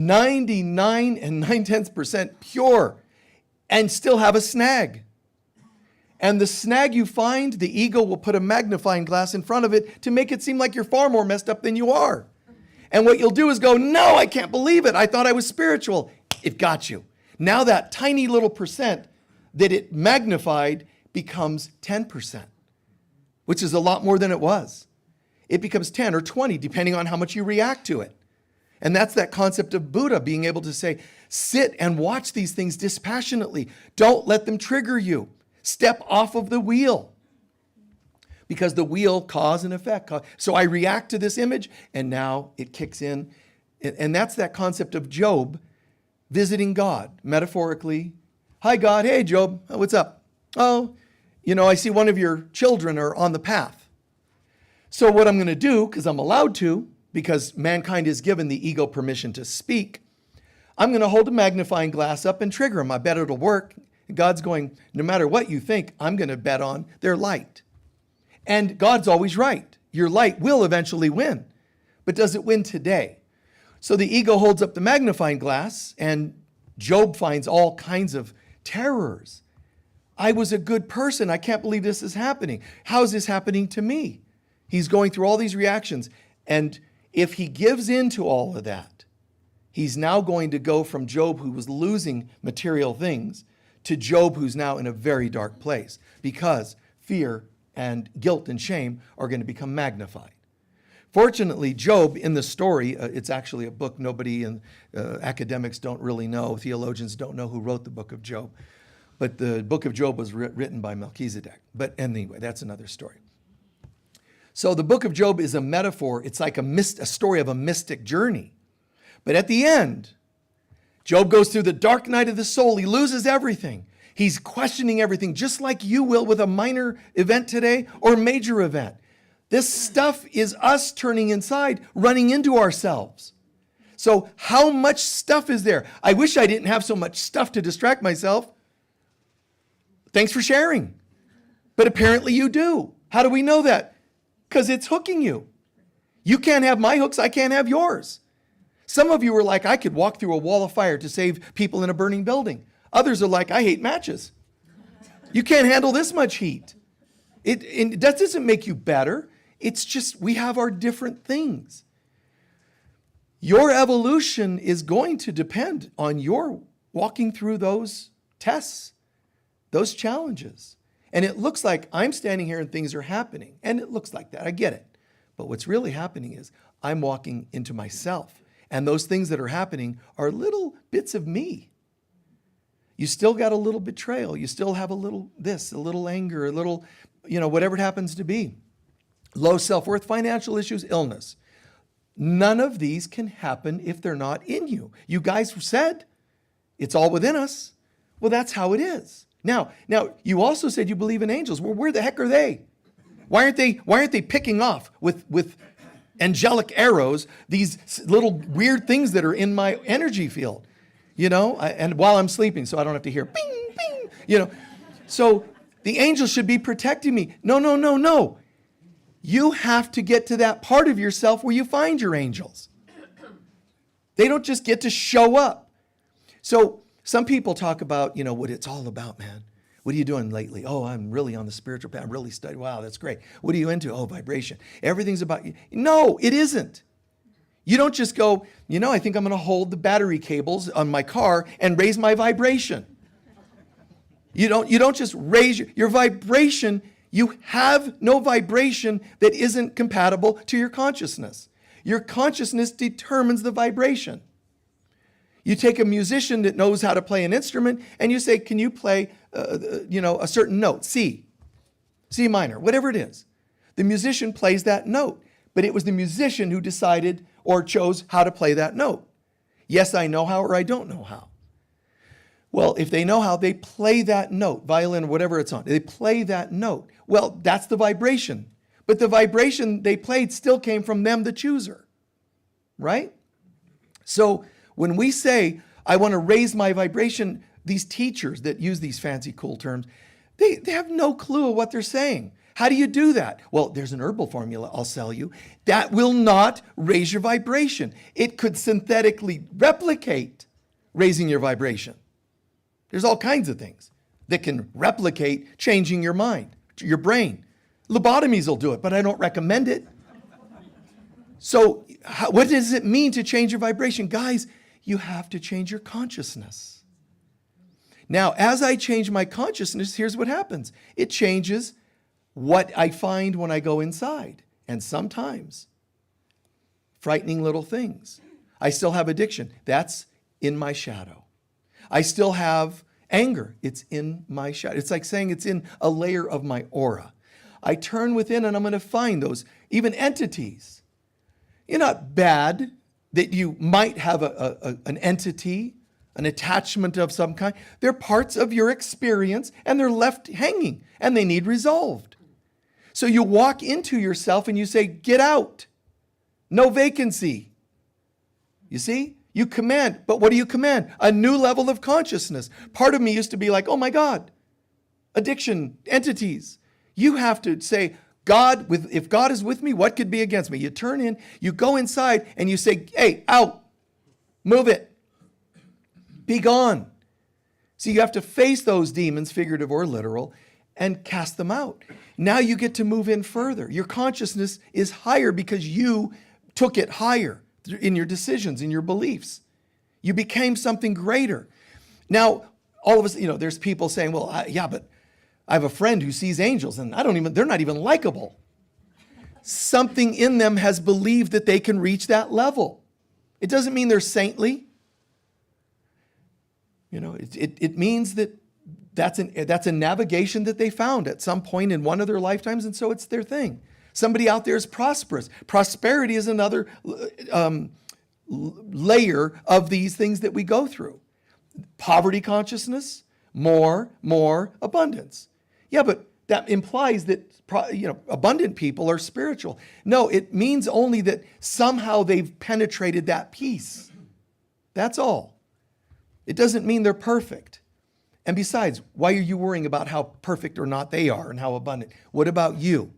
99 and 9/10% pure, and still have a snag. And the snag you find, the ego will put a magnifying glass in front of it to make it seem like you're far more messed up than you are. And what you'll do is go, no, I can't believe it. I thought I was spiritual. It got you. Now that tiny little percent that it magnified becomes 10%, which is a lot more than it was. It becomes 10 or 20, depending on how much you react to it. And that's that concept of Buddha being able to say, sit and watch these things dispassionately. Don't let them trigger you. Step off of the wheel. Because the wheel, cause and effect. So I react to this image, and now it kicks in. And that's that concept of Job visiting God, metaphorically. Hi, God. Hey, Job. What's up? Oh, I see one of your children are on the path. So what I'm going to do, because I'm allowed to, because mankind is given the ego permission to speak, I'm going to hold a magnifying glass up and trigger them. I bet it'll work. God's going, no matter what you think, I'm going to bet on their light. And God's always right. Your light will eventually win. But does it win today? So the ego holds up the magnifying glass, and Job finds all kinds of terrors. I was a good person. I can't believe this is happening. How is this happening to me? He's going through all these reactions. And if he gives in to all of that, he's now going to go from Job, who was losing material things, to Job, who's now in a very dark place, because fear and guilt and shame are going to become magnified. Fortunately, Job, in the story, it's actually a book nobody and academics don't really know, theologians don't know who wrote the book of Job, but the book of Job was written by Melchizedek. But anyway, that's another story. So the book of Job is a metaphor. It's like a story of a mystic journey. But at the end, Job goes through the dark night of the soul. He loses everything. He's questioning everything, just like you will with a minor event today or major event. This stuff is us turning inside, running into ourselves. So how much stuff is there? I wish I didn't have so much stuff to distract myself. Thanks for sharing. But apparently you do. How do we know that? Because it's hooking you. You can't have my hooks, I can't have yours. Some of you are like, I could walk through a wall of fire to save people in a burning building. Others are like, I hate matches. You can't handle this much heat. That doesn't make you better. It's just we have our different things. Your evolution is going to depend on your walking through those tests, those challenges. And it looks like I'm standing here and things are happening. And it looks like that. I get it. But what's really happening is I'm walking into myself. And those things that are happening are little bits of me. You still got a little betrayal. You still have a little this, a little anger, a little, whatever it happens to be. Low self-worth, financial issues, illness. None of these can happen if they're not in you. You guys said it's all within us. Well, that's how it is. Now, you also said you believe in angels. Well, where the heck are they? Why aren't they picking off with angelic arrows these little weird things that are in my energy field? And while I'm sleeping, so I don't have to hear bing, bing, So the angels should be protecting me. No. You have to get to that part of yourself where you find your angels. They don't just get to show up. So some people talk about, what it's all about, man. What are you doing lately? Oh, I'm really on the spiritual path. I'm really studying. Wow, that's great. What are you into? Oh, vibration. Everything's about you. No, it isn't. You don't just go, I think I'm going to hold the battery cables on my car and raise my vibration. You don't just raise your vibration. You have no vibration that isn't compatible to your consciousness. Your consciousness determines the vibration. You take a musician that knows how to play an instrument and you say, can you play, a certain note, C minor, whatever it is. The musician plays that note, but it was the musician who decided or chose how to play that note. Yes, I know how, or I don't know how. Well, if they know how, they play that note, violin or whatever it's on. They play that note. Well, that's the vibration. But the vibration they played still came from them, the chooser, right? So when we say, I want to raise my vibration, these teachers that use these fancy, cool terms, they have no clue of what they're saying. How do you do that? Well, there's an herbal formula I'll sell you that will not raise your vibration. It could synthetically replicate raising your vibration. There's all kinds of things that can replicate changing your mind, your brain. Lobotomies will do it, but I don't recommend it. So what does it mean to change your vibration? Guys, you have to change your consciousness. Now, as I change my consciousness, here's what happens. It changes what I find when I go inside. And sometimes, frightening little things. I still have addiction. That's in my shadow. I still have anger. It's in my shadow. It's like saying it's in a layer of my aura. I turn within and I'm going to find those, even entities. You're not bad that you might have an entity, an attachment of some kind. They're parts of your experience and they're left hanging and they need resolved. So you walk into yourself and you say, get out. No vacancy. You see? You command, but what do you command? A new level of consciousness. Part of me used to be like, oh my God, addiction, entities. You have to say, God, if God is with me, what could be against me? You turn in, you go inside and you say, hey, out, move it, be gone. See, you have to face those demons, figurative or literal, and cast them out. Now you get to move in further. Your consciousness is higher because you took it higher in your decisions, in your beliefs. You became something greater. Now, all of us, there's people saying, well, but I have a friend who sees angels and they're not even likable. Something in them has believed that they can reach that level. It doesn't mean they're saintly. It means that that's a navigation that they found at some point in one of their lifetimes, and so it's their thing. Somebody out there is prosperous. Prosperity is another layer of these things that we go through. Poverty consciousness, more abundance. Yeah, but that implies that abundant people are spiritual. No, it means only that somehow they've penetrated that peace. That's all. It doesn't mean they're perfect. And besides, why are you worrying about how perfect or not they are and how abundant? What about you?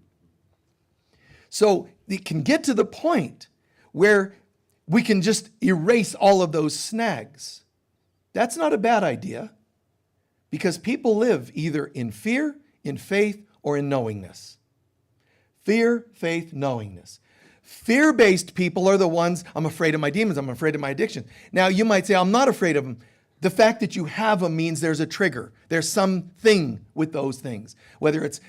So it can get to the point where we can just erase all of those snags. That's not a bad idea because people live either in fear, in faith, or in knowingness. Fear, faith, knowingness. Fear-based people are the ones, I'm afraid of my demons, I'm afraid of my addiction. Now you might say, I'm not afraid of them. The fact that you have them means there's a trigger. There's something with those things, whether it's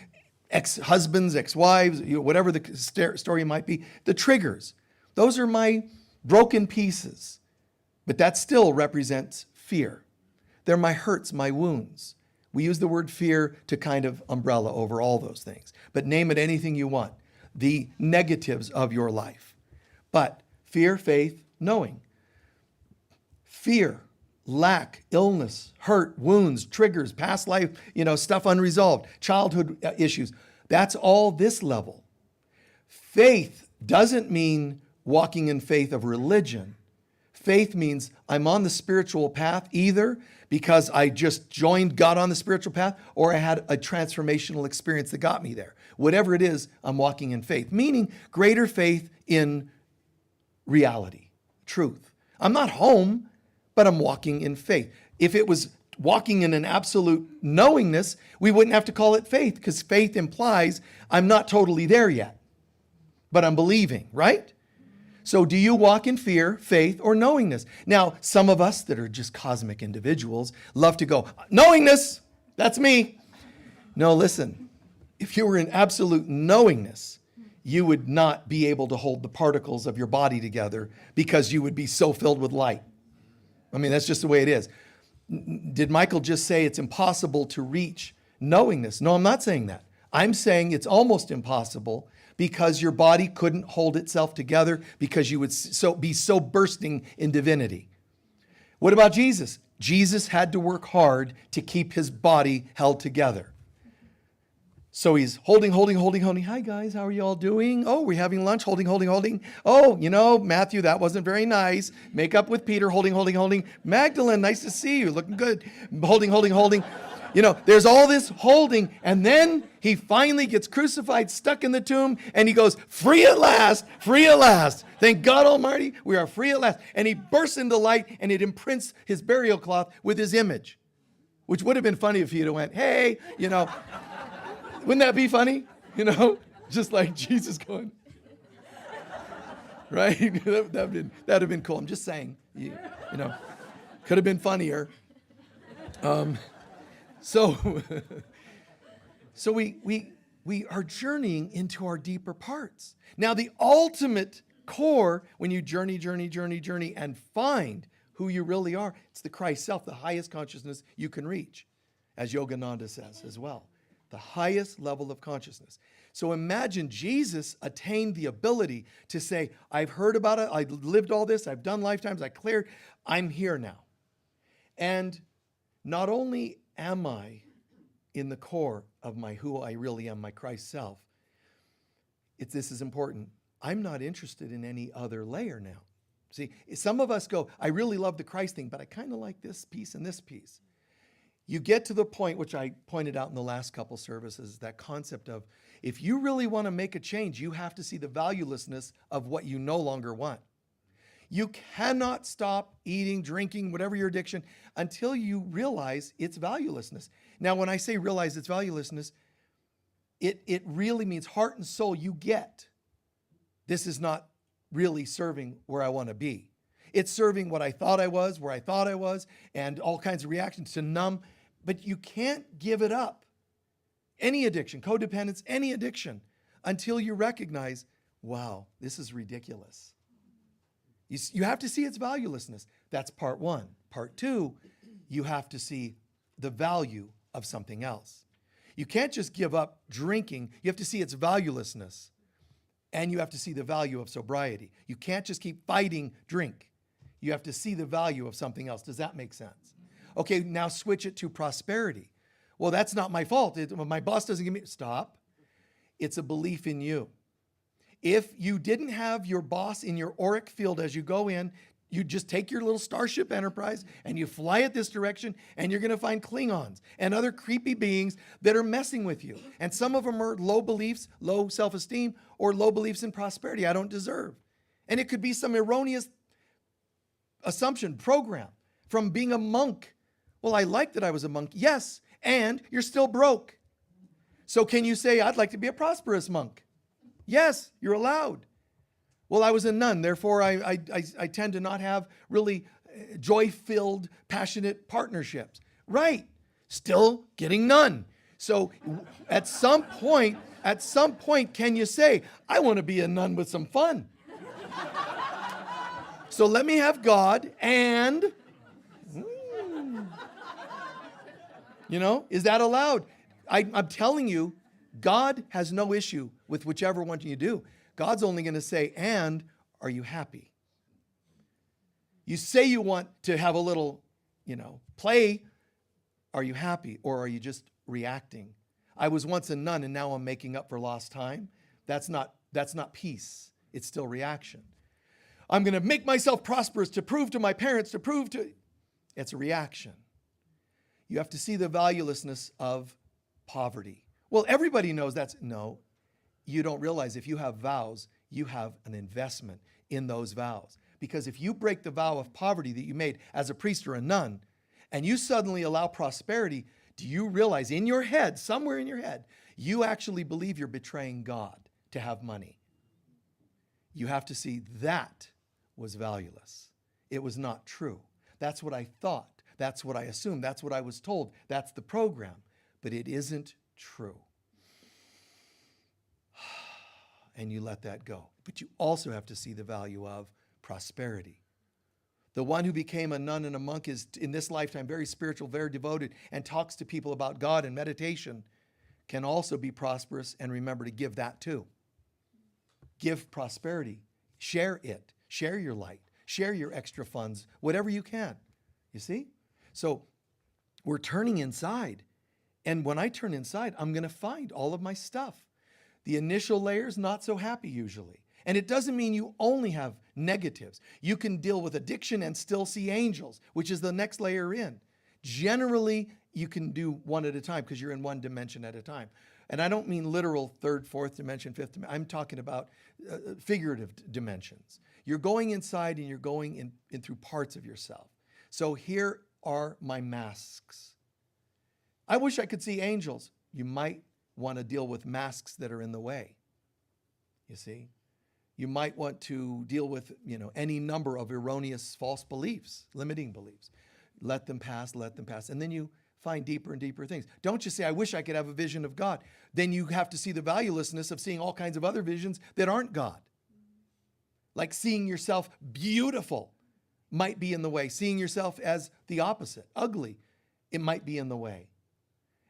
ex-husbands, ex-wives, whatever the story might be, the triggers. Those are my broken pieces, but that still represents fear. They're my hurts, my wounds. We use the word fear to kind of umbrella over all those things, but name it anything you want, the negatives of your life. But fear, faith, knowing. Fear, lack, illness, hurt, wounds, triggers, past life, stuff unresolved, childhood issues. That's all this level. Faith doesn't mean walking in faith of religion. Faith means I'm on the spiritual path either because I just joined God on the spiritual path or I had a transformational experience that got me there. Whatever it is, I'm walking in faith, meaning greater faith in reality, truth. I'm not home, but I'm walking in faith. If it was walking in an absolute knowingness, we wouldn't have to call it faith because faith implies I'm not totally there yet, but I'm believing, right? So do you walk in fear, faith, or knowingness? Now, some of us that are just cosmic individuals love to go, knowingness, that's me. No, listen, if you were in absolute knowingness, you would not be able to hold the particles of your body together because you would be so filled with light. I mean, that's just the way it is. Did Michael just say it's impossible to reach knowingness? No, I'm not saying that. I'm saying it's almost impossible because your body couldn't hold itself together because you would be so bursting in divinity. What about Jesus? Jesus had to work hard to keep his body held together. So he's holding. Hi guys, how are you all doing? Oh, we're having lunch. Holding. Oh, Matthew, that wasn't very nice. Make up with Peter. Holding. Magdalene, nice to see you. Looking good. Holding. There's all this holding, and then he finally gets crucified, stuck in the tomb, and he goes, free at last. Thank God Almighty, we are free at last. And he bursts into light, and it imprints his burial cloth with his image, which would have been funny if he'd have went, hey, Wouldn't that be funny? Just like Jesus going, right? That'd have been cool. I'm just saying, could have been funnier. So we are journeying into our deeper parts. Now, the ultimate core, when you journey and find who you really are, it's the Christ self, the highest consciousness you can reach, as Yogananda says as well. The highest level of consciousness. So imagine Jesus attained the ability to say, I've heard about it, I lived all this, I've done lifetimes, I cleared, I'm here now. And not only am I in the core of who I really am, my Christ self, this is important, I'm not interested in any other layer now. See, some of us go, I really love the Christ thing, but I kind of like this piece and this piece. You get to the point, which I pointed out in the last couple services, that concept of if you really want to make a change, you have to see the valuelessness of what you no longer want. You cannot stop eating, drinking, whatever your addiction, until you realize its valuelessness. Now, when I say realize its valuelessness, it really means heart and soul you get. This is not really serving where I want to be. It's serving what I thought I was, where I thought I was, and all kinds of reactions to numb. But you can't give it up. Any addiction, codependence, any addiction, until you recognize, wow, this is ridiculous. You have to see its valuelessness. That's part one. Part two, you have to see the value of something else. You can't just give up drinking. You have to see its valuelessness. And you have to see the value of sobriety. You can't just keep fighting drink. You have to see the value of something else. Does that make sense? Okay, now switch it to prosperity. Well, that's not my fault. My boss doesn't give me... Stop. It's a belief in you. If you didn't have your boss in your auric field as you go in, you just take your little Starship Enterprise and you fly it this direction, and you're going to find Klingons and other creepy beings that are messing with you. And some of them are low beliefs, low self-esteem, or low beliefs in prosperity. I don't deserve. And it could be some erroneous assumption, program from being a monk. Well, I like that I was a monk. Yes, and you're still broke. So can you say, I'd like to be a prosperous monk? Yes, you're allowed. Well, I was a nun, therefore I tend to not have really joy-filled, passionate partnerships. Right, still getting none. So at some point, can you say, I want to be a nun with some fun? So let me have God and, is that allowed? I'm telling you, God has no issue with whichever one you do. God's only going to say, and are you happy? You say you want to have a little, play. Are you happy, or are you just reacting? I was once a nun and now I'm making up for lost time. That's not peace. It's still reaction. I'm going to make myself prosperous to prove to my parents, it's a reaction. You have to see the valuelessness of poverty. Well, everybody knows no, you don't realize if you have vows, you have an investment in those vows. Because if you break the vow of poverty that you made as a priest or a nun, and you suddenly allow prosperity, do you realize in your head, somewhere in your head, you actually believe you're betraying God to have money? You have to see that was valueless. It was not true. That's what I thought. That's what I assumed. That's what I was told. That's the program. But it isn't true. And you let that go. But you also have to see the value of prosperity. The one who became a nun and a monk is, in this lifetime, very spiritual, very devoted, and talks to people about God and meditation, can also be prosperous, and remember to give that too. Give prosperity. Share it. Share your light. Share your extra funds, whatever you can. You see? So we're turning inside, And when I turn inside, I'm going to find all of my stuff. The initial layers, not so happy usually. And it doesn't mean you only have negatives. You can deal with addiction and still see angels, which is the next layer in. Generally, you can do one at a time because you're in one dimension at a time. And I don't mean literal third, fourth dimension, fifth dimension. I'm talking about figurative dimensions. You're going inside and you're going in through parts of yourself. So here are my masks. I wish I could see angels. You might want to deal with masks that are in the way. You see? You might want to deal with, any number of erroneous false beliefs, limiting beliefs. Let them pass, let them pass. And then you find deeper and deeper things. Don't just say, I wish I could have a vision of God. Then you have to see the valuelessness of seeing all kinds of other visions that aren't God. Like seeing yourself beautiful might be in the way. Seeing yourself as the opposite, ugly, it might be in the way.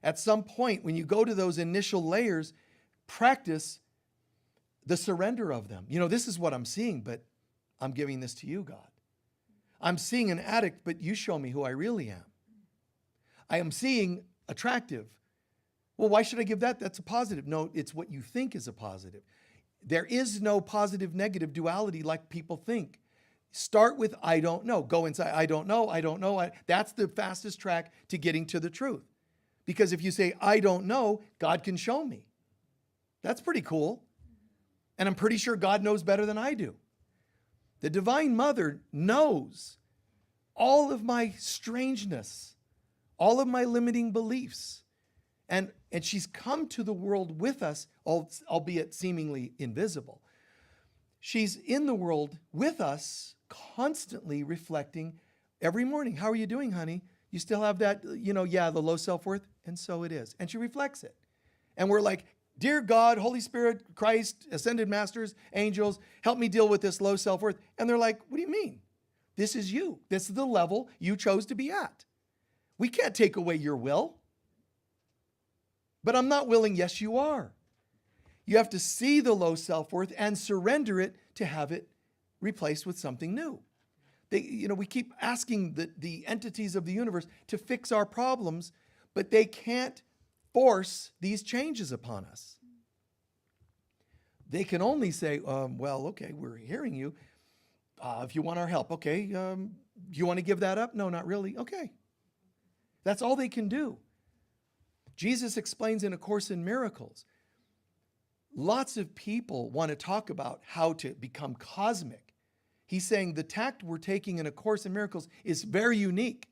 At some point, when you go to those initial layers, practice the surrender of them. This is what I'm seeing, but I'm giving this to you, God. I'm seeing an addict, but you show me who I really am. I am seeing attractive. Well, why should I give that? That's a positive. No, it's what you think is a positive. There is no positive negative duality like people think. Start with I don't know. Go inside, I don't know, I don't know. That's the fastest track to getting to the truth. Because if you say, I don't know, God can show me. That's pretty cool. And I'm pretty sure God knows better than I do. The Divine Mother knows all of my strangeness, all of my limiting beliefs. And she's come to the world with us, albeit seemingly invisible. She's in the world with us, constantly reflecting every morning. How are you doing, honey? You still have that, the low self-worth? And so it is. And she reflects it. And we're like, dear God, Holy Spirit, Christ, ascended masters, angels, help me deal with this low self-worth. And they're like, what do you mean? This is you. This is the level you chose to be at. We can't take away your will. But I'm not willing. Yes, you are. You have to see the low self-worth and surrender it to have it replaced with something new. We keep asking the entities of the universe to fix our problems, but they can't force these changes upon us. They can only say, okay, we're hearing you. If you want our help, okay. Do you want to give that up? No, not really. Okay. That's all they can do. Jesus explains in A Course in Miracles, lots of people want to talk about how to become cosmic. He's saying the tact we're taking in A Course in Miracles is very unique.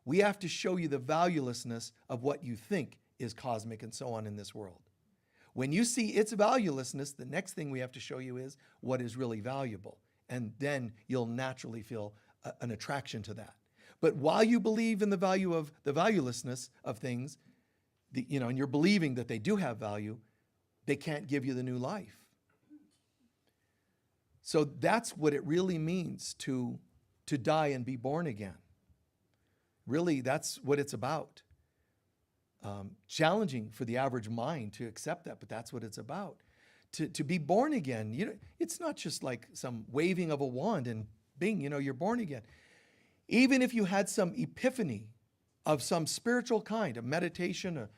We have to show you the valuelessness of what you think is cosmic and so on in this world. When you see its valuelessness, the next thing we have to show you is what is really valuable. And then you'll naturally feel an attraction to that. But while you believe in the value of the valuelessness of things, and you're believing that they do have value, they can't give you the new life. So that's what it really means to die and be born again. Really, that's what it's about. Challenging for the average mind to accept that, but that's what it's about. To be born again, it's not just like some waving of a wand and bing, you're born again. Even if you had some epiphany of some spiritual kind, a meditation,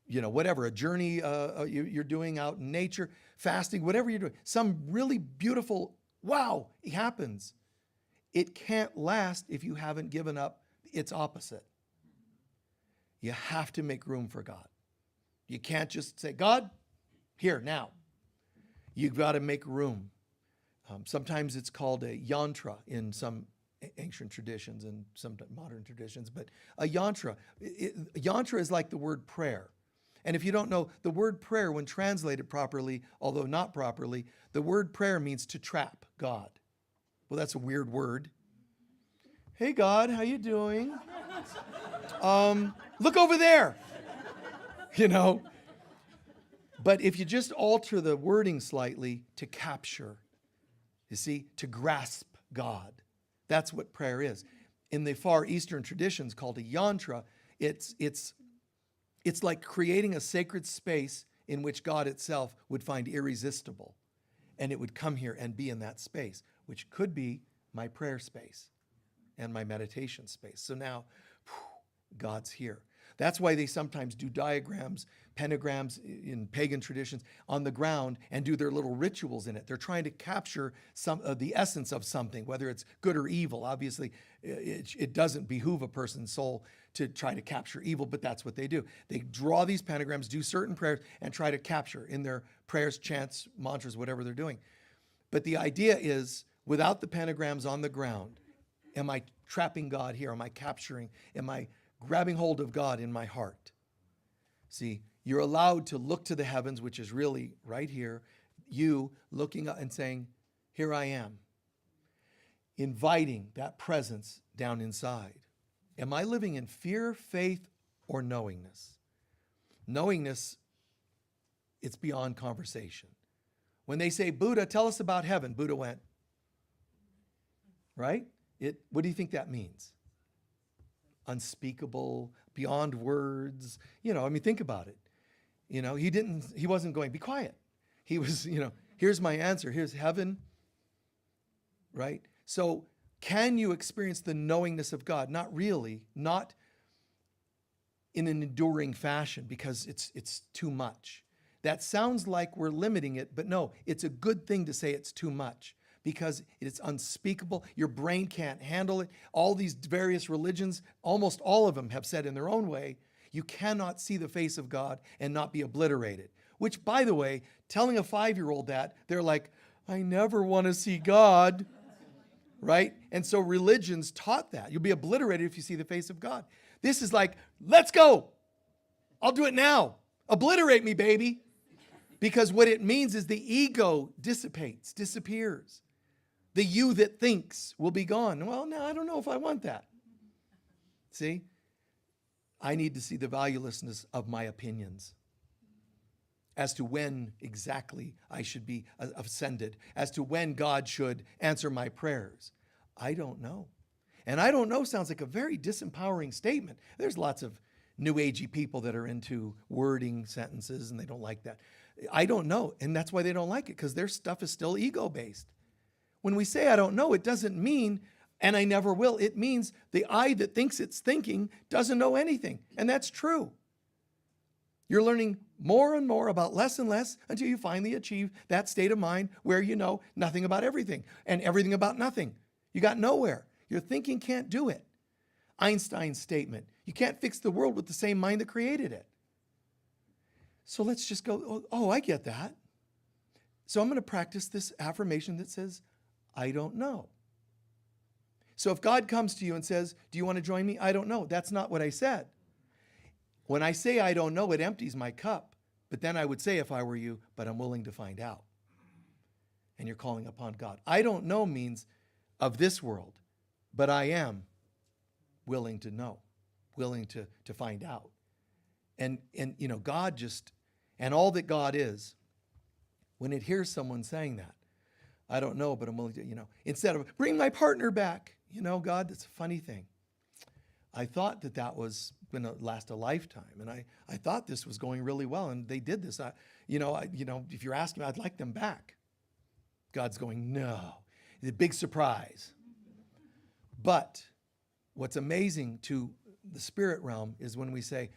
whatever, a journey you're doing out in nature, fasting, whatever you're doing, some really beautiful, wow, it happens. It can't last if you haven't given up its opposite. You have to make room for God. You can't just say, God, here, now. You've got to make room. Sometimes it's called a yantra in some ancient traditions and some modern traditions, but a yantra. Yantra is like the word prayer. And if you don't know, the word prayer, when translated properly, although not properly, the word prayer means to trap God. Well, that's a weird word. Hey, God, how you doing? Look over there. But if you just alter the wording slightly, to capture, you see, to grasp God. That's what prayer is. In the Far Eastern traditions called a yantra, it's like creating a sacred space in which God itself would find irresistible. And it would come here and be in that space, which could be my prayer space and my meditation space. So now, God's here. That's why they sometimes do diagrams, pentagrams in pagan traditions on the ground and do their little rituals in it. They're trying to capture some of the essence of something, whether it's good or evil. Obviously, it doesn't behoove a person's soul to try to capture evil, but that's what they do. They draw these pentagrams, do certain prayers, and try to capture in their prayers, chants, mantras, whatever they're doing. But the idea is, without the pentagrams on the ground, am I trapping God here? Am I capturing? Am I grabbing hold of God in my heart? See, you're allowed to look to the heavens, which is really right here. You looking up and saying, here I am. Inviting that presence down inside. Am I living in fear, faith, or knowingness? Knowingness, it's beyond conversation. When they say, Buddha, tell us about heaven, Buddha went, right? What do you think that means? Unspeakable, beyond words. Think about it. He wasn't going, be quiet. He was, here's my answer. Here's heaven, right? So can you experience the knowingness of God? Not really, not in an enduring fashion, because it's too much. That sounds like we're limiting it, but no, it's a good thing to say it's too much, because it's unspeakable. Your brain can't handle it. All these various religions, almost all of them have said in their own way, you cannot see the face of God and not be obliterated. Which, by the way, telling a 5-year-old that, they're like, I never want to see God, right? And so religions taught that. You'll be obliterated if you see the face of God. This is like, let's go. I'll do it now. Obliterate me, baby. Because what it means is the ego dissipates, disappears. The you that thinks will be gone. Well, no, I don't know if I want that. See? I need to see the valuelessness of my opinions as to when exactly I should be ascended, as to when God should answer my prayers. I don't know. And I don't know sounds like a very disempowering statement. There's lots of new agey people that are into wording sentences and they don't like that. I don't know. And that's why they don't like it, because their stuff is still ego-based. When we say I don't know, it doesn't mean, and I never will. It means the I that thinks it's thinking doesn't know anything. And that's true. You're learning more and more about less and less until you finally achieve that state of mind where you know nothing about everything and everything about nothing. You got nowhere. Your thinking can't do it. Einstein's statement, you can't fix the world with the same mind that created it. So let's just go, oh, I get that. So I'm going to practice this affirmation that says, I don't know. So if God comes to you and says, do you want to join me? I don't know. That's not what I said. When I say I don't know, it empties my cup. But then I would say, if I were you, but I'm willing to find out. And you're calling upon God. I don't know means of this world, but I am willing to know, willing to find out. And God just, and all that God is, when it hears someone saying that, I don't know, but I'm willing to, instead of bring my partner back, God, that's a funny thing. I thought that was going to last a lifetime. And I thought this was going really well. And they did this. If you're asking me, I'd like them back. God's going, no. It's a big surprise. But what's amazing to the spirit realm is when we say,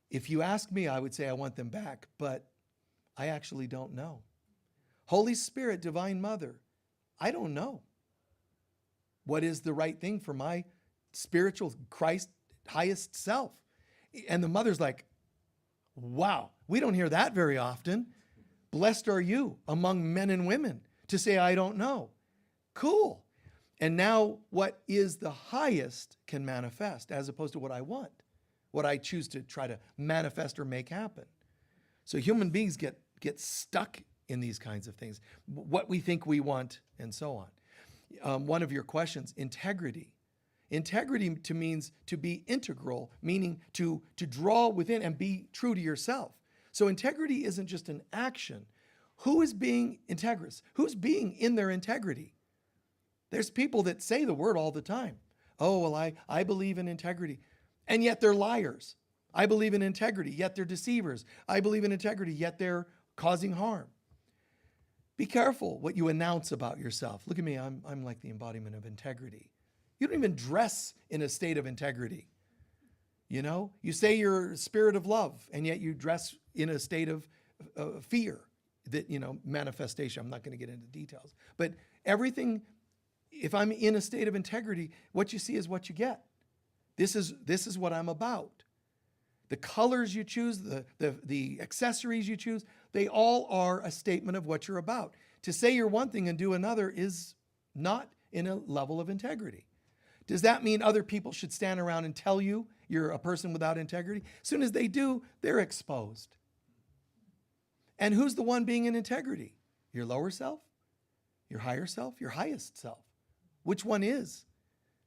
if you ask me, I would say I want them back, but I actually don't know. Holy Spirit, Divine Mother, I don't know what is the right thing for my spiritual Christ highest self. And the mother's like, wow, we don't hear that very often. Blessed are you among men and women to say, I don't know. Cool. And now what is the highest can manifest as opposed to what I want, what I choose to try to manifest or make happen. So human beings get stuck in these kinds of things, what we think we want and so on. One of your questions, integrity. Integrity means to be integral, meaning to draw within and be true to yourself. So integrity isn't just an action. Who is being integrous? Who's being in their integrity? There's people that say the word all the time. Oh, well, I believe in integrity. And yet they're liars. I believe in integrity, yet they're deceivers. I believe in integrity, yet they're causing harm. Be careful what you announce about yourself. Look at me, I'm like the embodiment of integrity. You don't even dress in a state of integrity. You know, you say you're a spirit of love, and yet you dress in a state of fear, that, you know, manifestation. I'm not going to get into details, but everything, if I'm in a state of integrity, what you see is what you get. This is what I'm about. The colors you choose, the accessories you choose, they all are a statement of what you're about. To say you're one thing and do another is not in a level of integrity. Does that mean other people should stand around and tell you you're a person without integrity? As soon as they do, they're exposed. And who's the one being in integrity? Your lower self? Your higher self? Your highest self? Which one is?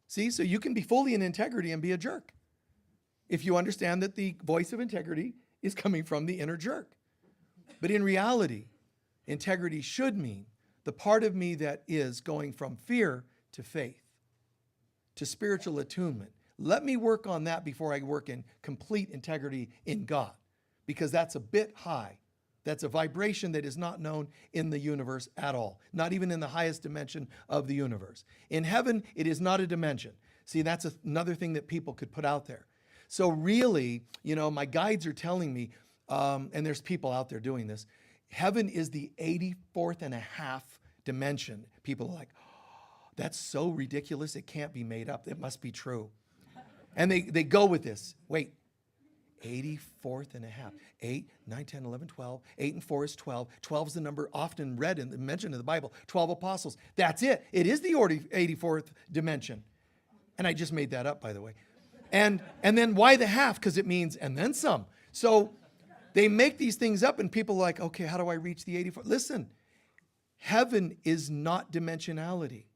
See, so you can be fully in integrity and be a jerk if you understand that the voice of integrity is coming from the inner jerk. But in reality, integrity should mean the part of me that is going from fear to faith, to spiritual attunement. Let me work on that before I work in complete integrity in God, because that's a bit high. That's a vibration that is not known in the universe at all, not even in the highest dimension of the universe. In heaven, it is not a dimension. See, that's another thing that people could put out there. So really, you know, my guides are telling me, and there's people out there doing this, heaven is the 84th and a half dimension. People are like, oh, that's so ridiculous, it can't be made up. It must be true. And they go with this. Wait, 84th and a half. 8, 9, 10, 11, 12. 8 and 4 is 12. 12 is the number often read and mentioned in the Bible. 12 apostles. That's it. It is the 84th dimension. And I just made that up, by the way. And then why the half? Because it means and then some. So they make these things up and people are like, okay, how do I reach the 84th? Listen, heaven is not dimensionality.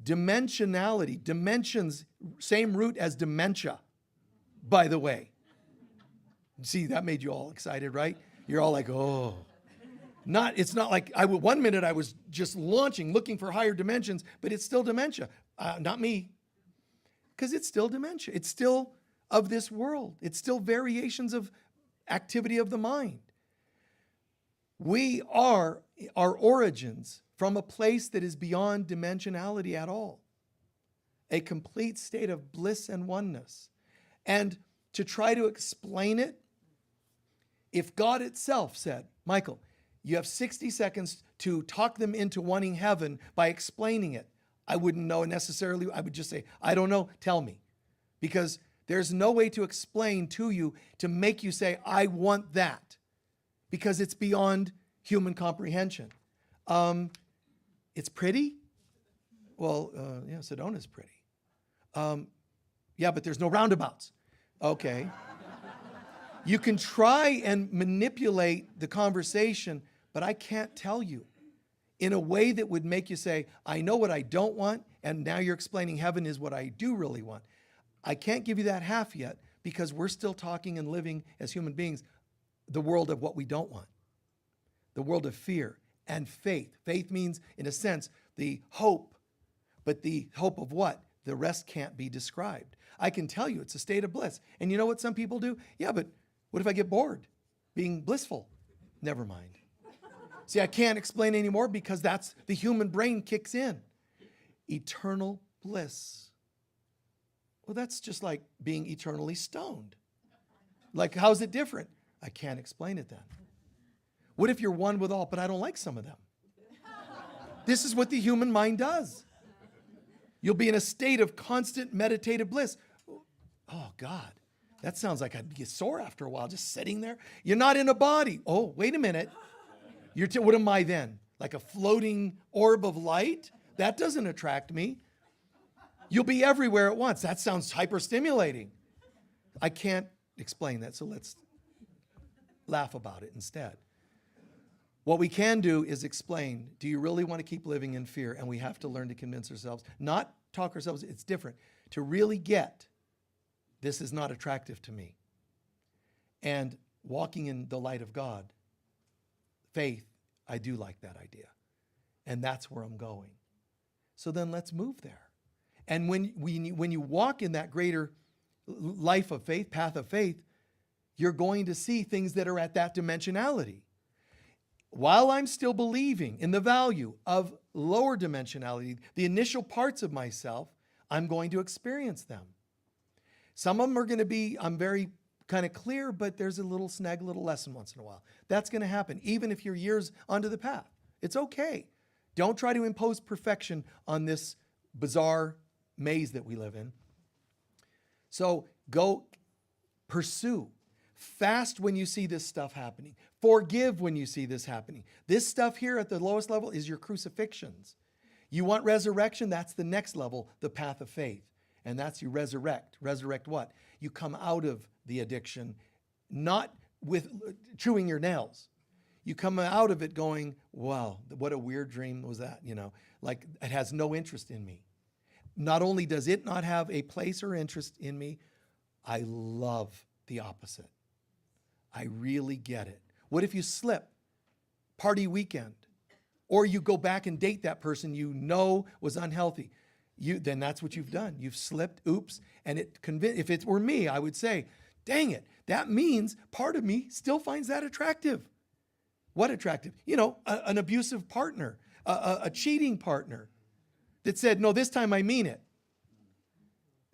Dimensionality, dimensions, same root as dementia, by the way. See, that made you all excited, right? You're all like, oh. It's not like, 1 minute I was just launching, looking for higher dimensions, but it's still dementia. Not me. Because it's still dementia. It's still of this world. It's still variations of activity of the mind. We are our origins from a place that is beyond dimensionality at all. A complete state of bliss and oneness. And to try to explain it, if God itself said, Michael, you have 60 seconds to talk them into wanting heaven by explaining it, I wouldn't know necessarily. I would just say, I don't know, tell me. Because there's no way to explain to you to make you say, I want that. Because it's beyond human comprehension. It's pretty? Well, yeah, Sedona's pretty. Yeah, but there's no roundabouts. Okay. You can try and manipulate the conversation, but I can't tell you in a way that would make you say, I know what I don't want, and now you're explaining heaven is what I do really want. I can't give you that half yet because we're still talking and living as human beings the world of what we don't want, the world of fear and faith. Faith means, in a sense, the hope, but the hope of what? The rest can't be described. I can tell you it's a state of bliss. And you know what some people do? Yeah, but what if I get bored being blissful? Never mind. See, I can't explain anymore because that's the human brain kicks in. Eternal bliss. Well, that's just like being eternally stoned. Like, how's it different? I can't explain it then. What if you're one with all, but I don't like some of them? This is what the human mind does. You'll be in a state of constant meditative bliss. Oh, God, that sounds like I'd get sore after a while just sitting there. You're not in a body. Oh, wait a minute. What am I then? Like a floating orb of light? That doesn't attract me. You'll be everywhere at once. That sounds hyper-stimulating. I can't explain that, so let's laugh about it instead. What we can do is explain, do you really want to keep living in fear? And we have to learn to convince ourselves, not talk ourselves, it's different, to really get, this is not attractive to me. And walking in the light of God, faith, I do like that idea. And that's where I'm going. So then let's move there. And when you walk in that greater life of faith, path of faith, you're going to see things that are at that dimensionality. While I'm still believing in the value of lower dimensionality, the initial parts of myself, I'm going to experience them. Some of them are going to be, I'm very kind of clear, but there's a little snag, a little lesson once in a while. That's going to happen, even if you're years onto the path. It's okay. Don't try to impose perfection on this bizarre maze that we live in. So go pursue. Fast when you see this stuff happening. Forgive when you see this happening. This stuff here at the lowest level is your crucifixions. You want resurrection? That's the next level, the path of faith. And that's you resurrect. Resurrect what? You come out of the addiction, not with chewing your nails. You come out of it going, wow, what a weird dream was that? Like it has no interest in me. Not only does it not have a place or interest in me, I love the opposite. I really get it. What if you slip? Party weekend. Or you go back and date that person you know was unhealthy. Then that's what you've done. You've slipped, oops. And if it were me, I would say, dang it, that means part of me still finds that attractive. What attractive? An abusive partner, a cheating partner that said, no, this time I mean it.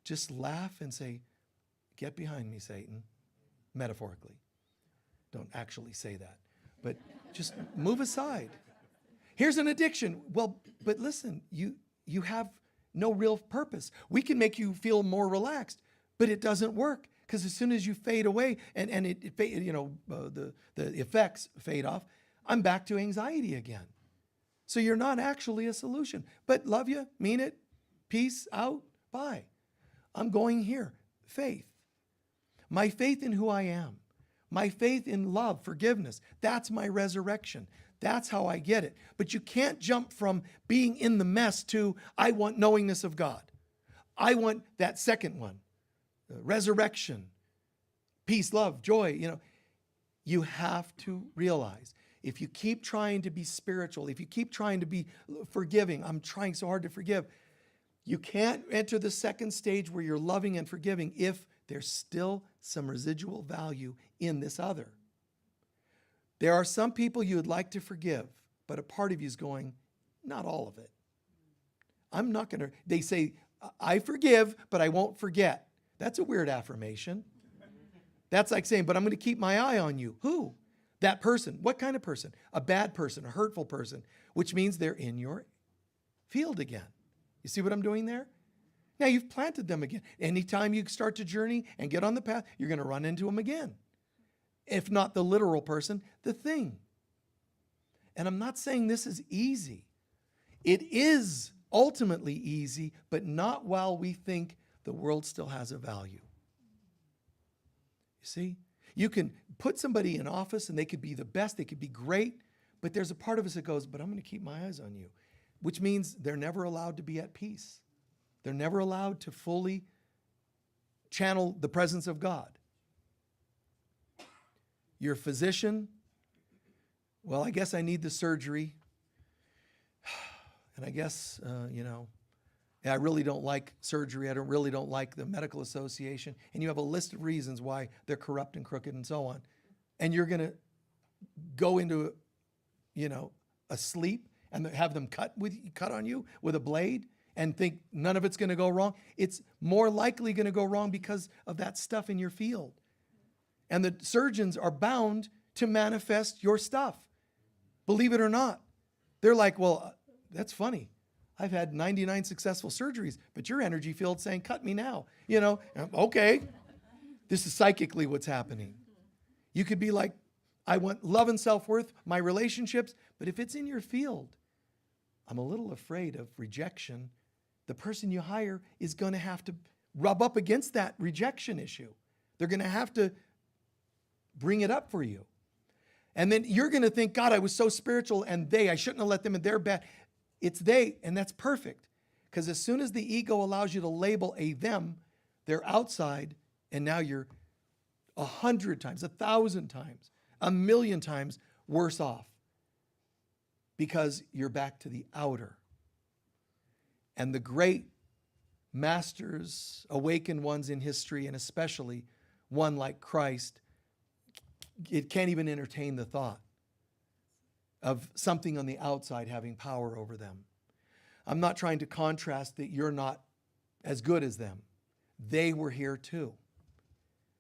Just laugh and say, get behind me, Satan, metaphorically. Don't actually say that, but just move aside. Here's an addiction. Well, but listen, you have no real purpose. We can make you feel more relaxed, but it doesn't work because as soon as you fade away and the effects fade off, I'm back to anxiety again. So you're not actually a solution. But love you, mean it, peace out, bye. I'm going here. Faith. My faith in who I am. My faith in love, forgiveness. That's my resurrection. That's how I get it. But you can't jump from being in the mess to, I want knowingness of God. I want that second one. Resurrection, peace, love, joy. You have to realize if you keep trying to be spiritual, if you keep trying to be forgiving, I'm trying so hard to forgive, you can't enter the second stage where you're loving and forgiving if there's still some residual value in this other. There are some people you would like to forgive, but a part of you is going, not all of it. I'm not going to, they say, I forgive, but I won't forget. That's a weird affirmation. That's like saying, but I'm going to keep my eye on you. Who? That person. What kind of person? A bad person, a hurtful person, which means they're in your field again. You see what I'm doing there? Now you've planted them again. Anytime you start to journey and get on the path, you're going to run into them again. If not the literal person, the thing. And I'm not saying this is easy. It is ultimately easy, but not while we think the world still has a value. You see? You can put somebody in office and they could be the best, they could be great, but there's a part of us that goes, but I'm going to keep my eyes on you, which means they're never allowed to be at peace. They're never allowed to fully channel the presence of God. Your physician, well, I guess I need the surgery. And I guess, I really don't like surgery. I really don't like the medical association. And you have a list of reasons why they're corrupt and crooked and so on. And you're going to go into, a sleep and have them cut on you with a blade and think none of it's going to go wrong. It's more likely going to go wrong because of that stuff in your field. And the surgeons are bound to manifest your stuff. Believe it or not. They're like, well, that's funny. I've had 99 successful surgeries, but your energy field's saying, cut me now. Okay. This is psychically what's happening. You could be like, I want love and self-worth, my relationships, but if it's in your field, I'm a little afraid of rejection. The person you hire is going to have to rub up against that rejection issue. They're going to have to bring it up for you. And then you're going to think, God, I was so spiritual and I shouldn't have let them in their bed. It's they, and that's perfect. Because as soon as the ego allows you to label a them, they're outside, and now you're 100 times, 1,000 times, 1,000,000 times worse off. Because you're back to the outer. And the great masters, awakened ones in history, and especially one like Christ, it can't even entertain the thought of something on the outside having power over them. I'm not trying to contrast that you're not as good as them. They were here too.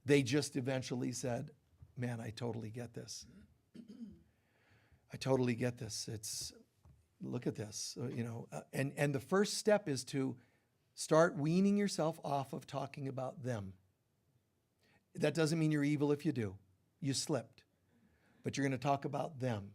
They just eventually said, man, I totally get this. I totally get this. Look at this, and the first step is to start weaning yourself off of talking about them. That doesn't mean you're evil if you do. You slipped. But you're going to talk about them.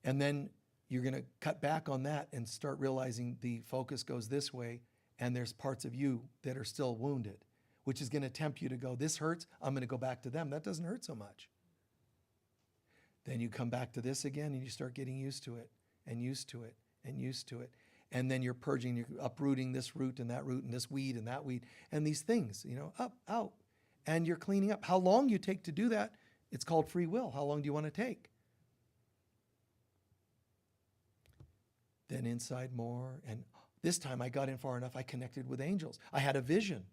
And then you're going to cut back on that and start realizing the focus goes this way, and there's parts of you that are still wounded, which is going to tempt you to go, this hurts, I'm going to go back to them. That doesn't hurt so much. Then you come back to this again, and you start getting used to it, and used to it, and used to it. And then you're purging, you're uprooting this root, and this weed, and these things, up, out. And you're cleaning up. How long you take to do that, it's called free will. How long do you want to take? Then inside more, and this time I got in far enough, I connected with angels. I had a vision.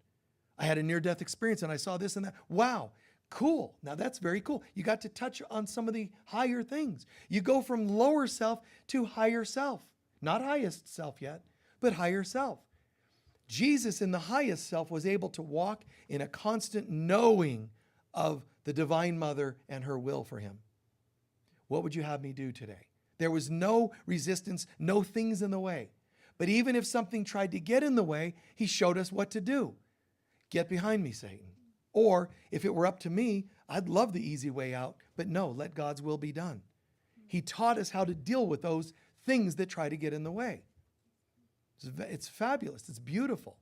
I had a near-death experience, and I saw this and that. Wow, cool. Now that's very cool. You got to touch on some of the higher things. You go from lower self to higher self. Not highest self yet, but higher self. Jesus in the highest self was able to walk in a constant knowing of the Divine Mother and her will for him. What would you have me do today? There was no resistance, no things in the way. But even if something tried to get in the way, he showed us what to do. Get behind me, Satan. Or if it were up to me, I'd love the easy way out, but no, let God's will be done. He taught us how to deal with those things that try to get in the way. It's fabulous. It's beautiful.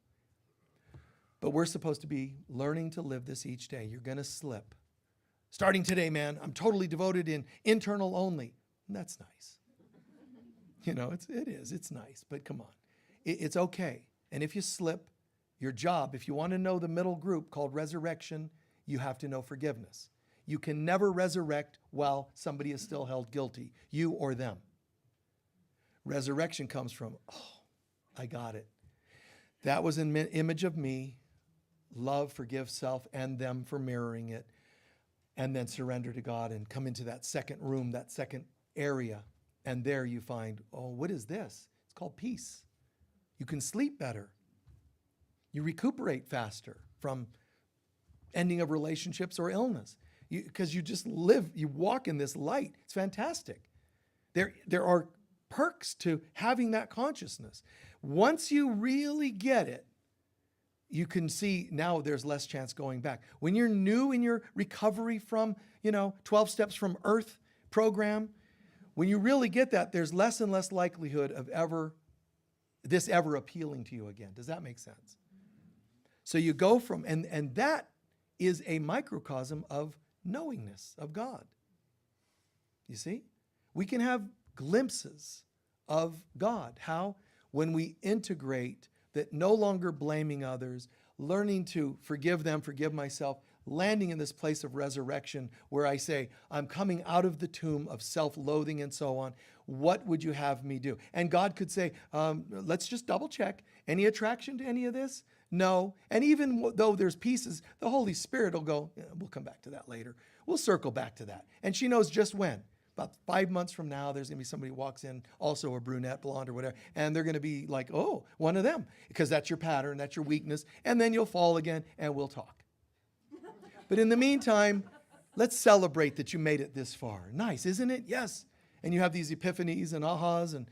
But we're supposed to be learning to live this each day. You're going to slip. Starting today, man, I'm totally devoted in internal only. And that's nice. It's nice, but come on. It's okay. And if you slip, your job, if you want to know the middle group called resurrection, you have to know forgiveness. You can never resurrect while somebody is still held guilty, you or them. Resurrection comes from, I got it. That was an image of me. Love, forgive self and them for mirroring it. And then surrender to God and come into that second room, that second area. And there you find, what is this? It's called peace. You can sleep better. You recuperate faster from ending of relationships or illness. Because you just live, you walk in this light. It's fantastic. There are perks to having that consciousness. Once you really get it, you can see now there's less chance going back. When you're new in your recovery from, 12 steps from Earth program, when you really get that, there's less and less likelihood of this ever appealing to you again. Does that make sense? So you go from, and that is a microcosm of knowingness of God. You see? We can have glimpses of God. How? When we integrate that, no longer blaming others, learning to forgive them, forgive myself, landing in this place of resurrection where I say, I'm coming out of the tomb of self-loathing and so on. What would you have me do? And God could say, let's just double check. Any attraction to any of this? No. And even though there's pieces, the Holy Spirit will go, we'll come back to that later. We'll circle back to that. And she knows just when. About 5 months from now, there's going to be somebody who walks in, also a brunette, blonde, or whatever, and they're going to be like, one of them, because that's your pattern, that's your weakness, and then you'll fall again, and we'll talk. But in the meantime, let's celebrate that you made it this far. Nice, isn't it? Yes. And you have these epiphanies and ahas, and,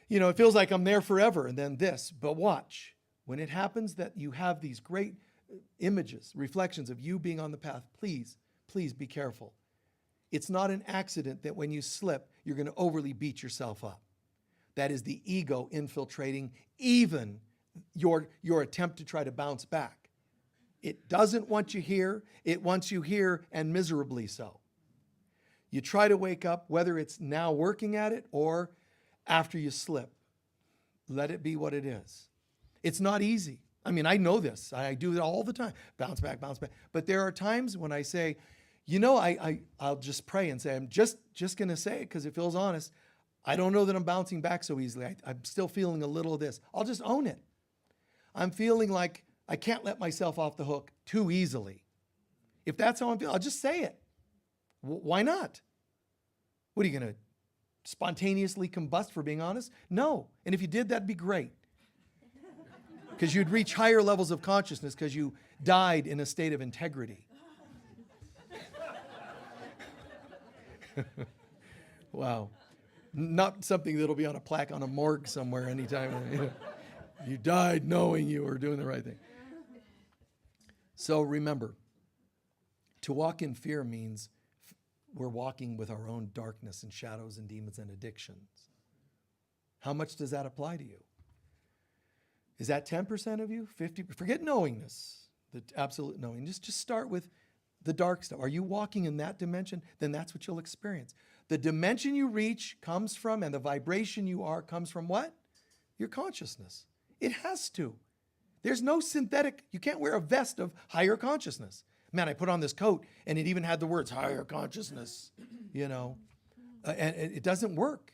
it feels like I'm there forever, and then this. But watch, when it happens that you have these great images, reflections of you being on the path, please be careful. It's not an accident that when you slip, you're going to overly beat yourself up. That is the ego infiltrating even your attempt to try to bounce back. It doesn't want you here. It wants you here, and miserably so. You try to wake up, whether it's now working at it or after you slip. Let it be what it is. It's not easy. I mean, I know this. I do it all the time. Bounce back, bounce back. But there are times when I say, I'll just pray and say, I'm just going to say it because it feels honest. I don't know that I'm bouncing back so easily. I'm still feeling a little of this. I'll just own it. I'm feeling like I can't let myself off the hook too easily. If that's how I'm feeling, I'll just say it. Why not? What are you going to spontaneously combust for being honest? No. And if you did, that'd be great. Because you'd reach higher levels of consciousness because you died in a state of integrity. Wow. Not something that'll be on a plaque on a morgue somewhere anytime. You died knowing you were doing the right thing. So remember, to walk in fear means we're walking with our own darkness and shadows and demons and addictions. How much does that apply to you? Is that 10% of you? 50%? Forget knowingness, the absolute knowing. Just start with the dark stuff. Are you walking in that dimension? Then that's what you'll experience. The dimension you reach comes from, and the vibration you are comes from what? Your consciousness. It has to. There's no synthetic, you can't wear a vest of higher consciousness. Man, I put on this coat and it even had the words higher consciousness, and it doesn't work.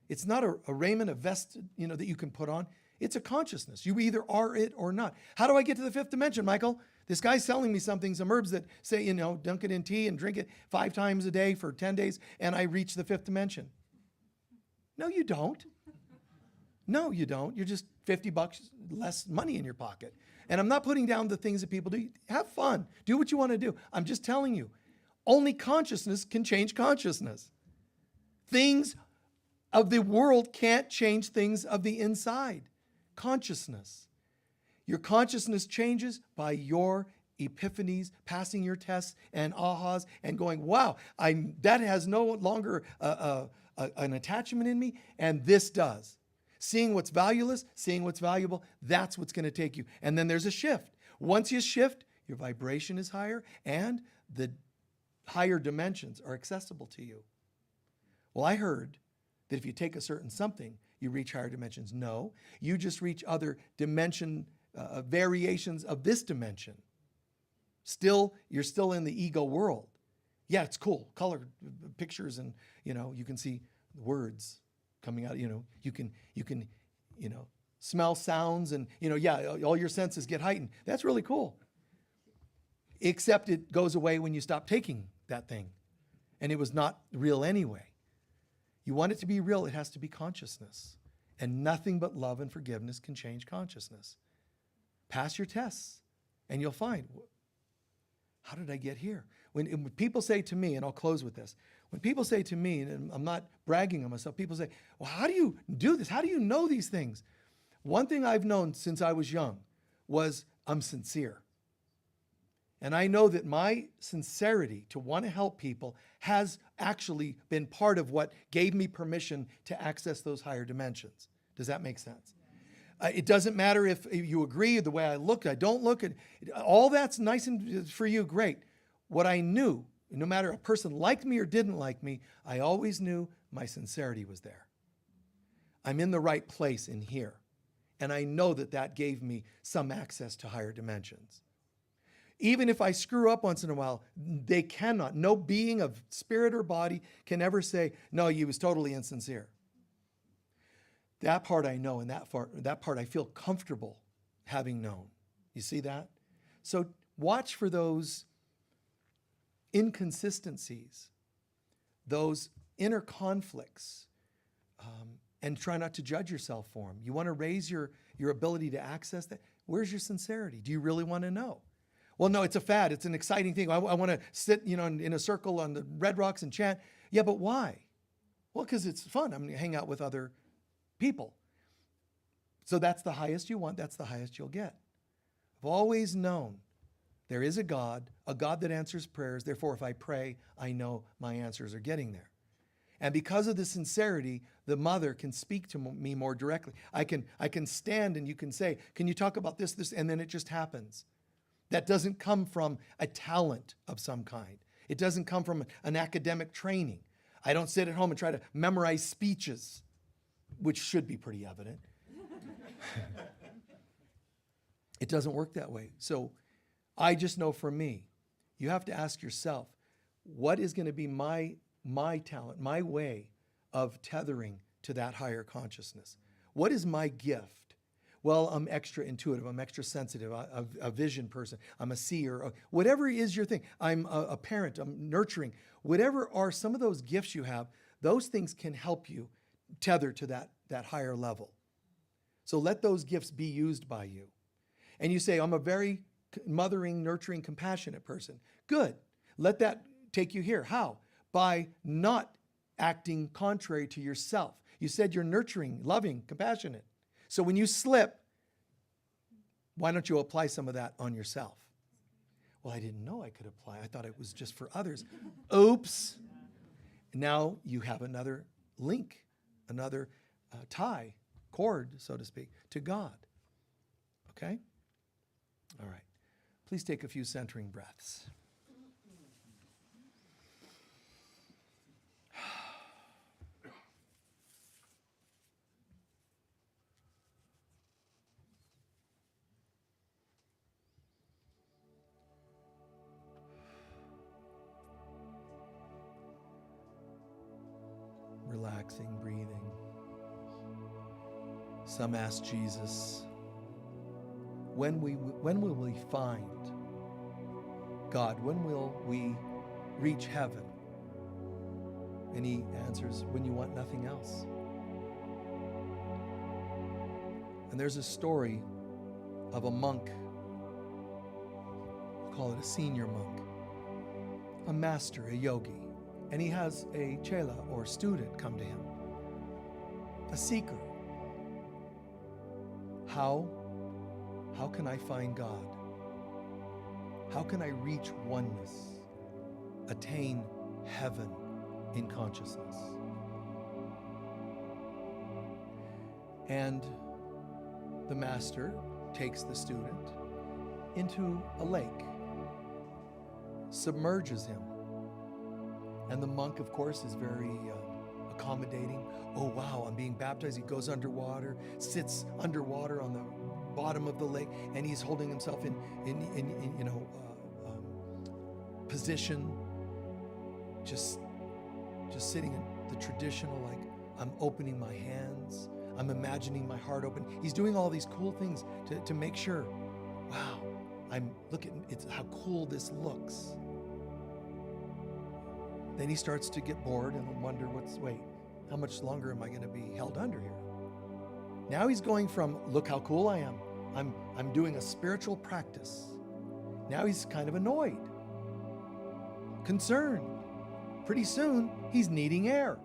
It's not a raiment, a vest, that you can put on. It's a consciousness. You either are it or not. How do I get to the fifth dimension, Michael? This guy's selling me something, some herbs that say, dunk it in tea and drink it 5 times a day for 10 days, and I reach the fifth dimension. No, you don't. No, you don't. You're just $50 less money in your pocket. And I'm not putting down the things that people do. Have fun. Do what you want to do. I'm just telling you, only consciousness can change consciousness. Things of the world can't change things of the inside. Consciousness. Your consciousness changes by your epiphanies, passing your tests and ahas and going, wow, that has no longer an attachment in me, and this does. Seeing what's valueless, seeing what's valuable, that's what's going to take you. And then there's a shift. Once you shift, your vibration is higher and the higher dimensions are accessible to you. Well, I heard that if you take a certain something, you reach higher dimensions. No, you just reach other dimension variations of this dimension. You're still in the ego world. Yeah, it's cool. Color pictures and, you can see words coming out, you can smell sounds and, all your senses get heightened. That's really cool. Except it goes away when you stop taking that thing. And it was not real anyway. You want it to be real, it has to be consciousness. And nothing but love and forgiveness can change consciousness. Pass your tests and you'll find, how did I get here? When people say to me, and I'll close with this, when people say to me, and I'm not bragging on myself, people say, well, how do you do this? How do you know these things? One thing I've known since I was young was I'm sincere. And I know that my sincerity to want to help people has actually been part of what gave me permission to access those higher dimensions. Does that make sense? It doesn't matter if you agree the way I look, I don't look. All that's nice and for you, great. What I knew, no matter a person liked me or didn't like me, I always knew my sincerity was there. I'm in the right place in here. And I know that that gave me some access to higher dimensions. Even if I screw up once in a while, they cannot, no being of spirit or body can ever say, no, you was totally insincere. That part I know, and that part I feel comfortable having known. You see that? So watch for those inconsistencies, those inner conflicts, and try not to judge yourself for them. You want to raise your ability to access that. Where's your sincerity? Do you really want to know? Well, no, it's a fad. It's an exciting thing. I want to sit, in a circle on the Red Rocks and chant. Yeah, but why? Well, because it's fun. I'm going to hang out with other people. So that's the highest you want. That's the highest you'll get. I've always known there is a God that answers prayers. Therefore, if I pray, I know my answers are getting there. And because of the sincerity, the mother can speak to me more directly. I can stand and you can say, can you talk about this, and then it just happens. That doesn't come from a talent of some kind. It doesn't come from an academic training. I don't sit at home and try to memorize speeches, which should be pretty evident. It doesn't work that way. So I just know for me, you have to ask yourself, what is going to be my talent, my way of tethering to that higher consciousness? What is my gift? Well, I'm extra intuitive. I'm extra sensitive. I'm a vision person. I'm a seer. Whatever is your thing. I'm a parent. I'm nurturing. Whatever are some of those gifts you have, those things can help you tether to that higher level. So let those gifts be used by you. And you say, I'm a very mothering, nurturing, compassionate person. Good. Let that take you here. How? By not acting contrary to yourself. You said you're nurturing, loving, compassionate. So when you slip, why don't you apply some of that on yourself? Well, I didn't know I could apply. I thought it was just for others. Oops. Now you have another link, another tie, cord, so to speak, to God. Okay? All right. Please take a few centering breaths. Relaxing, breathing. Some ask Jesus, when will we find God? When will we reach heaven? And he answers, when you want nothing else. And there's a story of a monk, we'll call it a senior monk, a master, a yogi, and he has a chela or student come to him, a seeker. How can I find God? How can I reach oneness, attain heaven in consciousness? And the master takes the student into a lake, submerges him. And the monk, of course, is very accommodating. Oh, wow, I'm being baptized. He goes underwater, sits underwater on the bottom of the lake, and he's holding himself in position, just sitting in the traditional, like, I'm opening my hands, I'm imagining my heart open. He's doing all these cool things to make sure, wow, look at how cool this looks. Then he starts to get bored and wonder, how much longer am I going to be held under here? Now he's going from, look how cool I am. I'm doing a spiritual practice. Now he's kind of annoyed, concerned. Pretty soon, he's needing air.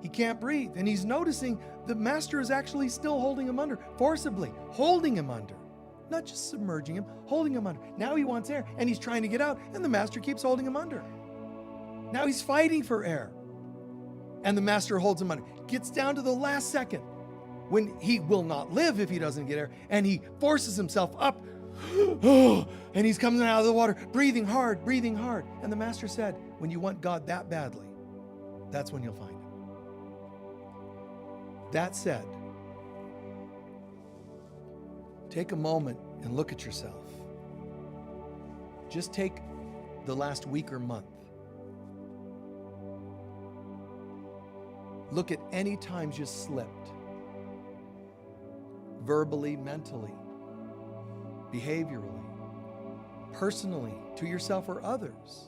He can't breathe. And he's noticing the master is actually still holding him under, forcibly holding him under. Not just submerging him, holding him under. Now he wants air, and he's trying to get out, and the master keeps holding him under. Now he's fighting for air, and the master holds him under. Gets down to the last second when he will not live if he doesn't get air, and he forces himself up, and he's coming out of the water, breathing hard. And the master said, when you want God that badly, that's when you'll find him. That said, take a moment and look at yourself. Just take the last week or month. Look at any times you slipped, verbally, mentally, behaviorally, personally, to yourself or others.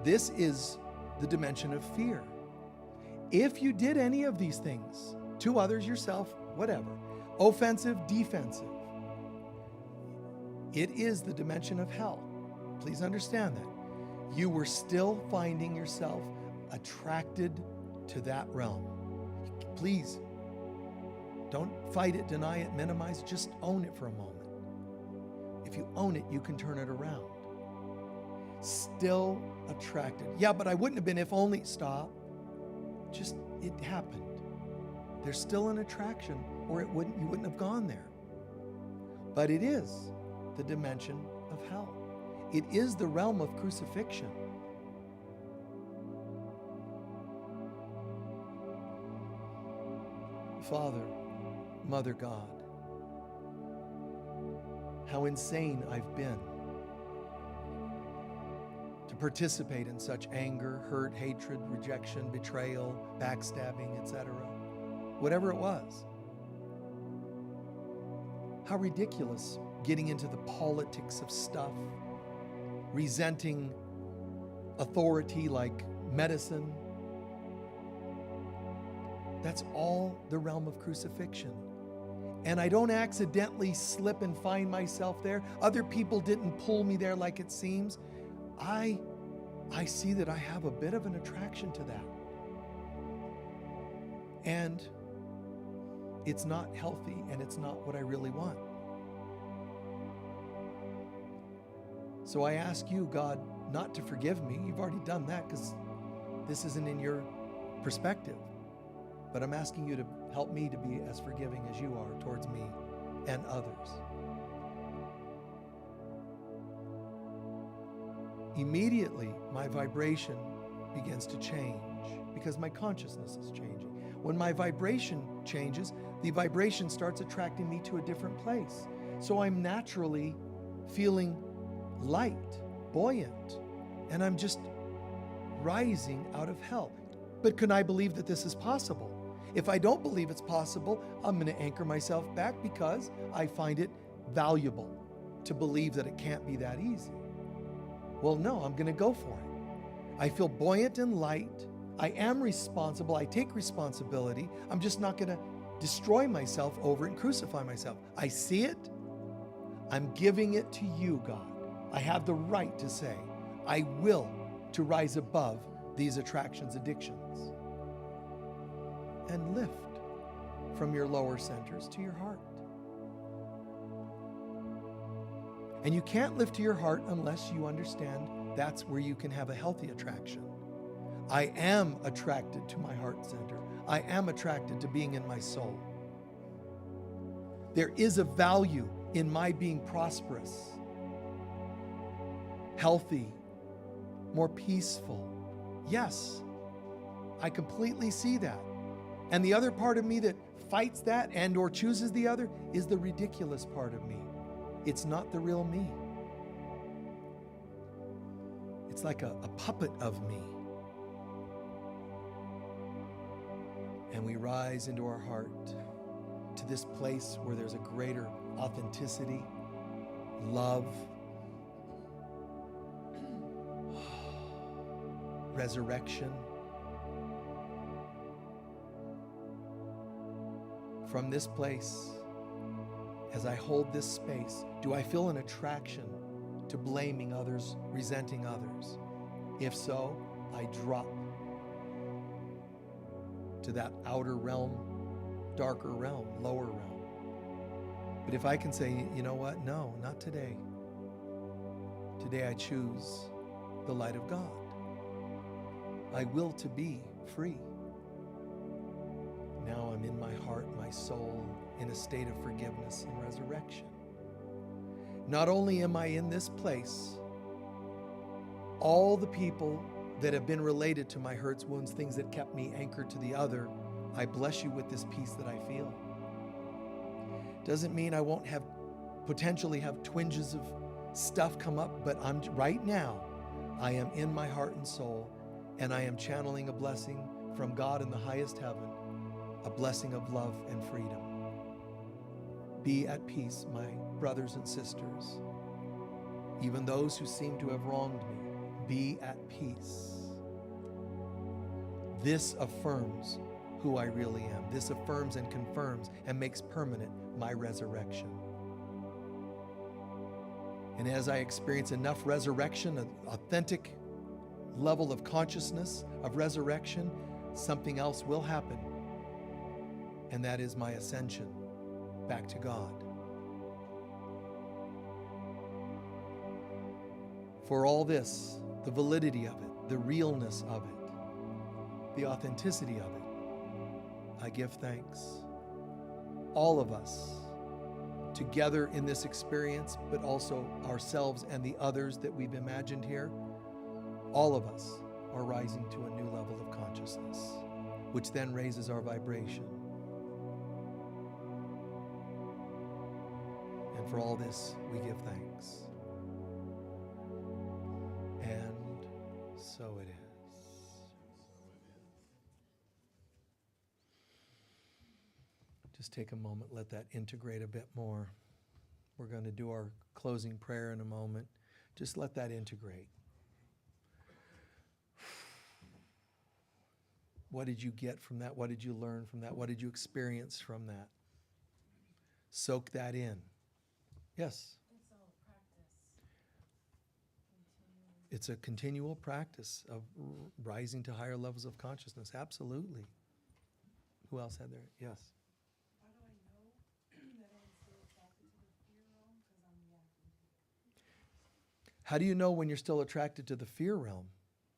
This is the dimension of fear. If you did any of these things to others, yourself, whatever, offensive, defensive, it is the dimension of hell. Please understand that. You were still finding yourself attracted to that realm. Please, don't fight it, deny it, minimize it. Just own it for a moment. If you own it, you can turn it around. Still attracted. Yeah, but I wouldn't have been if only. Stop. Just, it happened. There's still an attraction, or you wouldn't have gone there. But it is the dimension of hell. It is the realm of crucifixion. Father, Mother God, how insane I've been to participate in such anger, hurt, hatred, rejection, betrayal, backstabbing, etc. Whatever it was. How ridiculous getting into the politics of stuff, resenting authority like medicine, That's all the realm of crucifixion. And I don't accidentally slip and find myself there. Other people didn't pull me there like it seems. I see that I have a bit of an attraction to that. And it's not healthy, and it's not what I really want. So I ask you, God, not to forgive me. You've already done that because this isn't in your perspective. But I'm asking you to help me to be as forgiving as you are towards me and others. Immediately, my vibration begins to change because my consciousness is changing. When my vibration changes, the vibration starts attracting me to a different place. So I'm naturally feeling light, buoyant, and I'm just rising out of hell. But can I believe that this is possible? If I don't believe it's possible, I'm going to anchor myself back because I find it valuable to believe that it can't be that easy. Well, no, I'm going to go for it. I feel buoyant and light. I am responsible. I take responsibility. I'm just not going to destroy myself over it and crucify myself. I see it. I'm giving it to you, God. I have the right to say, I will to rise above these attractions, addictions, and lift from your lower centers to your heart. And you can't lift to your heart unless you understand that's where you can have a healthy attraction. I am attracted to my heart center. I am attracted to being in my soul. There is a value in my being prosperous, healthy, more peaceful. Yes, I completely see that. And the other part of me that fights that and or chooses the other is the ridiculous part of me. It's not the real me. It's like a puppet of me. And we rise into our heart to this place where there's a greater authenticity, love, resurrection. From this place, as I hold this space, do I feel an attraction to blaming others, resenting others? If so, I drop to that outer realm, darker realm, lower realm. But if I can say, you know what? No, not today. Today I choose the light of God. I will to be free. Now I'm in my heart, my soul, in a state of forgiveness and resurrection. Not only am I in this place, all the people that have been related to my hurts, wounds, things that kept me anchored to the other, I bless you with this peace that I feel. Doesn't mean I won't potentially have twinges of stuff come up, but right now, I am in my heart and soul, and I am channeling a blessing from God in the highest heaven, a blessing of love and freedom. Be at peace, my brothers and sisters. Even those who seem to have wronged me, be at peace. This affirms who I really am. This affirms and confirms and makes permanent my resurrection. And as I experience enough resurrection, an authentic level of consciousness of resurrection, something else will happen. And that is my ascension back to God. For all this, the validity of it, the realness of it, the authenticity of it, I give thanks. All of us together in this experience, but also ourselves and the others that we've imagined here, all of us are rising to a new level of consciousness, which then raises our vibration. And for all this, we give thanks. And so it is. Just take a moment, let that integrate a bit more. We're going to do our closing prayer in a moment. Just let that integrate. What did you get from that? What did you learn from that? What did you experience from that? Soak that in. Yes? It's all practice. Continuing. It's a continual practice of rising to higher levels of consciousness. Absolutely. Who else had there? Yes. How do I know that I'm still attracted to the fear realm? Because I'm reacting to it. How do you know when you're still attracted to the fear realm?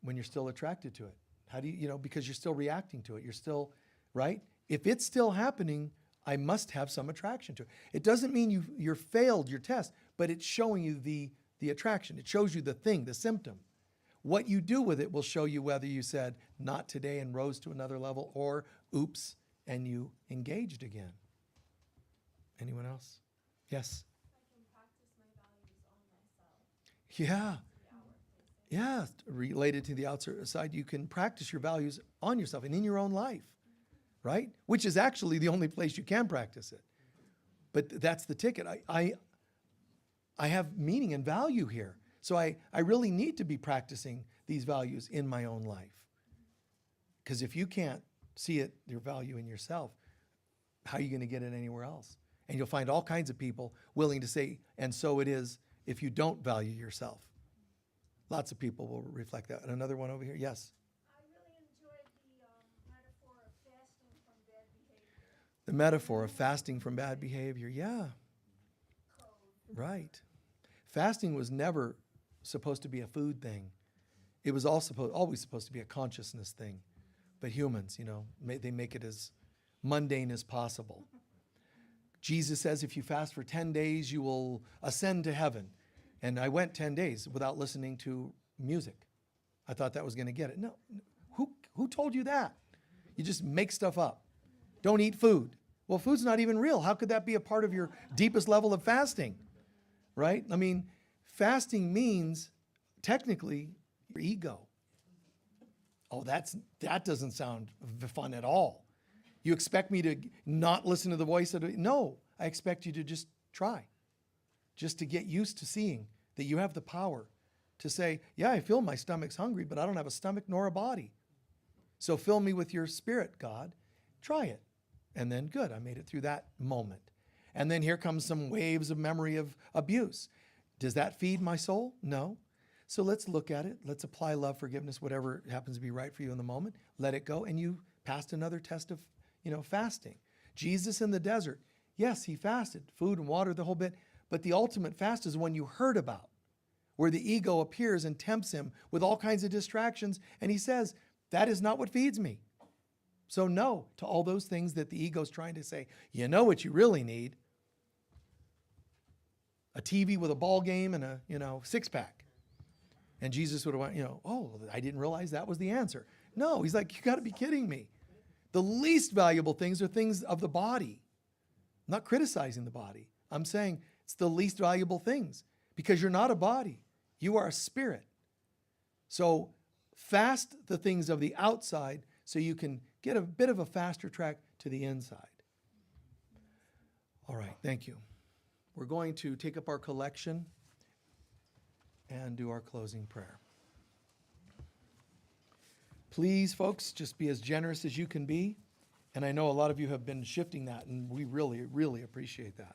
When you're still attracted to it? How do you know? Because you're still reacting to it. You're still, right? If it's still happening, I must have some attraction to it. It doesn't mean you're failed your test, but it's showing you the attraction. It shows you the thing, the symptom. What you do with it will show you whether you said, not today, and rose to another level, or oops, and you engaged again. Anyone else? Yes? I can practice my values on myself. Yeah. The outward facing. Yeah. Related to the outside, you can practice your values on yourself and in your own life, right? Which is actually the only place you can practice it. But that's the ticket. I have meaning and value here. So I really need to be practicing these values in my own life. Because if you can't see it, your value in yourself, how are you going to get it anywhere else? And you'll find all kinds of people willing to say, and so it is if you don't value yourself. Lots of people will reflect that. And another one over here. Yes? I really enjoyed the metaphor of fasting from bad behavior. The metaphor of fasting from bad behavior. Yeah. Code. Right. Fasting was never supposed to be a food thing. It was always supposed to be a consciousness thing. But humans, they make it as mundane as possible. Jesus says if you fast for 10 days, you will ascend to heaven. And I went 10 days without listening to music. I thought that was going to get it. No. Who told you that? You just make stuff up. Don't eat food. Well, food's not even real. How could that be a part of your deepest level of fasting? Right? I mean, fasting means technically your ego. Oh, that doesn't sound fun at all. You expect me to not listen to the voice of it? No, I expect you to just try. Just to get used to seeing that you have the power to say, yeah, I feel my stomach's hungry, but I don't have a stomach nor a body. So fill me with your spirit, God. Try it. And then good, I made it through that moment. And then here comes some waves of memory of abuse. Does that feed my soul? No. So let's look at it. Let's apply love, forgiveness, whatever happens to be right for you in the moment. Let it go. And you passed another test of, fasting. Jesus in the desert. Yes, he fasted, food and water, the whole bit. But the ultimate fast is one you heard about, where the ego appears and tempts him with all kinds of distractions. And he says, that is not what feeds me. So no to all those things that the ego's trying to say. You know what you really need? A TV with a ball game and a, six-pack. And Jesus would have went, oh, I didn't realize that was the answer. No, he's like, you got to be kidding me. The least valuable things are things of the body. I'm not criticizing the body. I'm saying it's the least valuable things because you're not a body. You are a spirit. So fast the things of the outside so you can get a bit of a faster track to the inside. All right, thank you. We're going to take up our collection and do our closing prayer. Please, folks, just be as generous as you can be. And I know a lot of you have been shifting that, and we really, really appreciate that.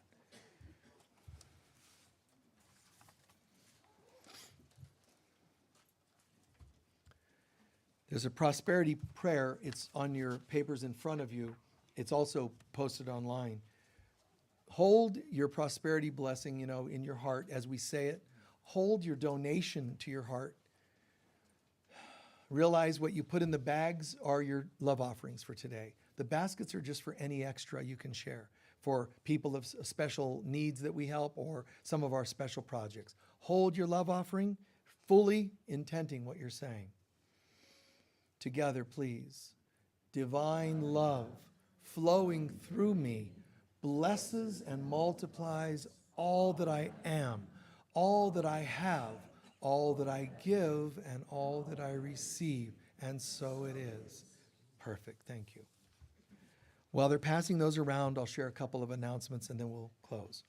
There's a prosperity prayer. It's on your papers in front of you. It's also posted online. Hold your prosperity blessing, in your heart as we say it. Hold your donation to your heart. Realize what you put in the bags are your love offerings for today. The baskets are just for any extra you can share for people of special needs that we help or some of our special projects. Hold your love offering, fully intenting what you're saying. Together, please. Divine love flowing through me blesses and multiplies all that I am, all that I have, all that I give, and all that I receive. And so it is. Perfect. Thank you. While they're passing those around, I'll share a couple of announcements and then we'll close.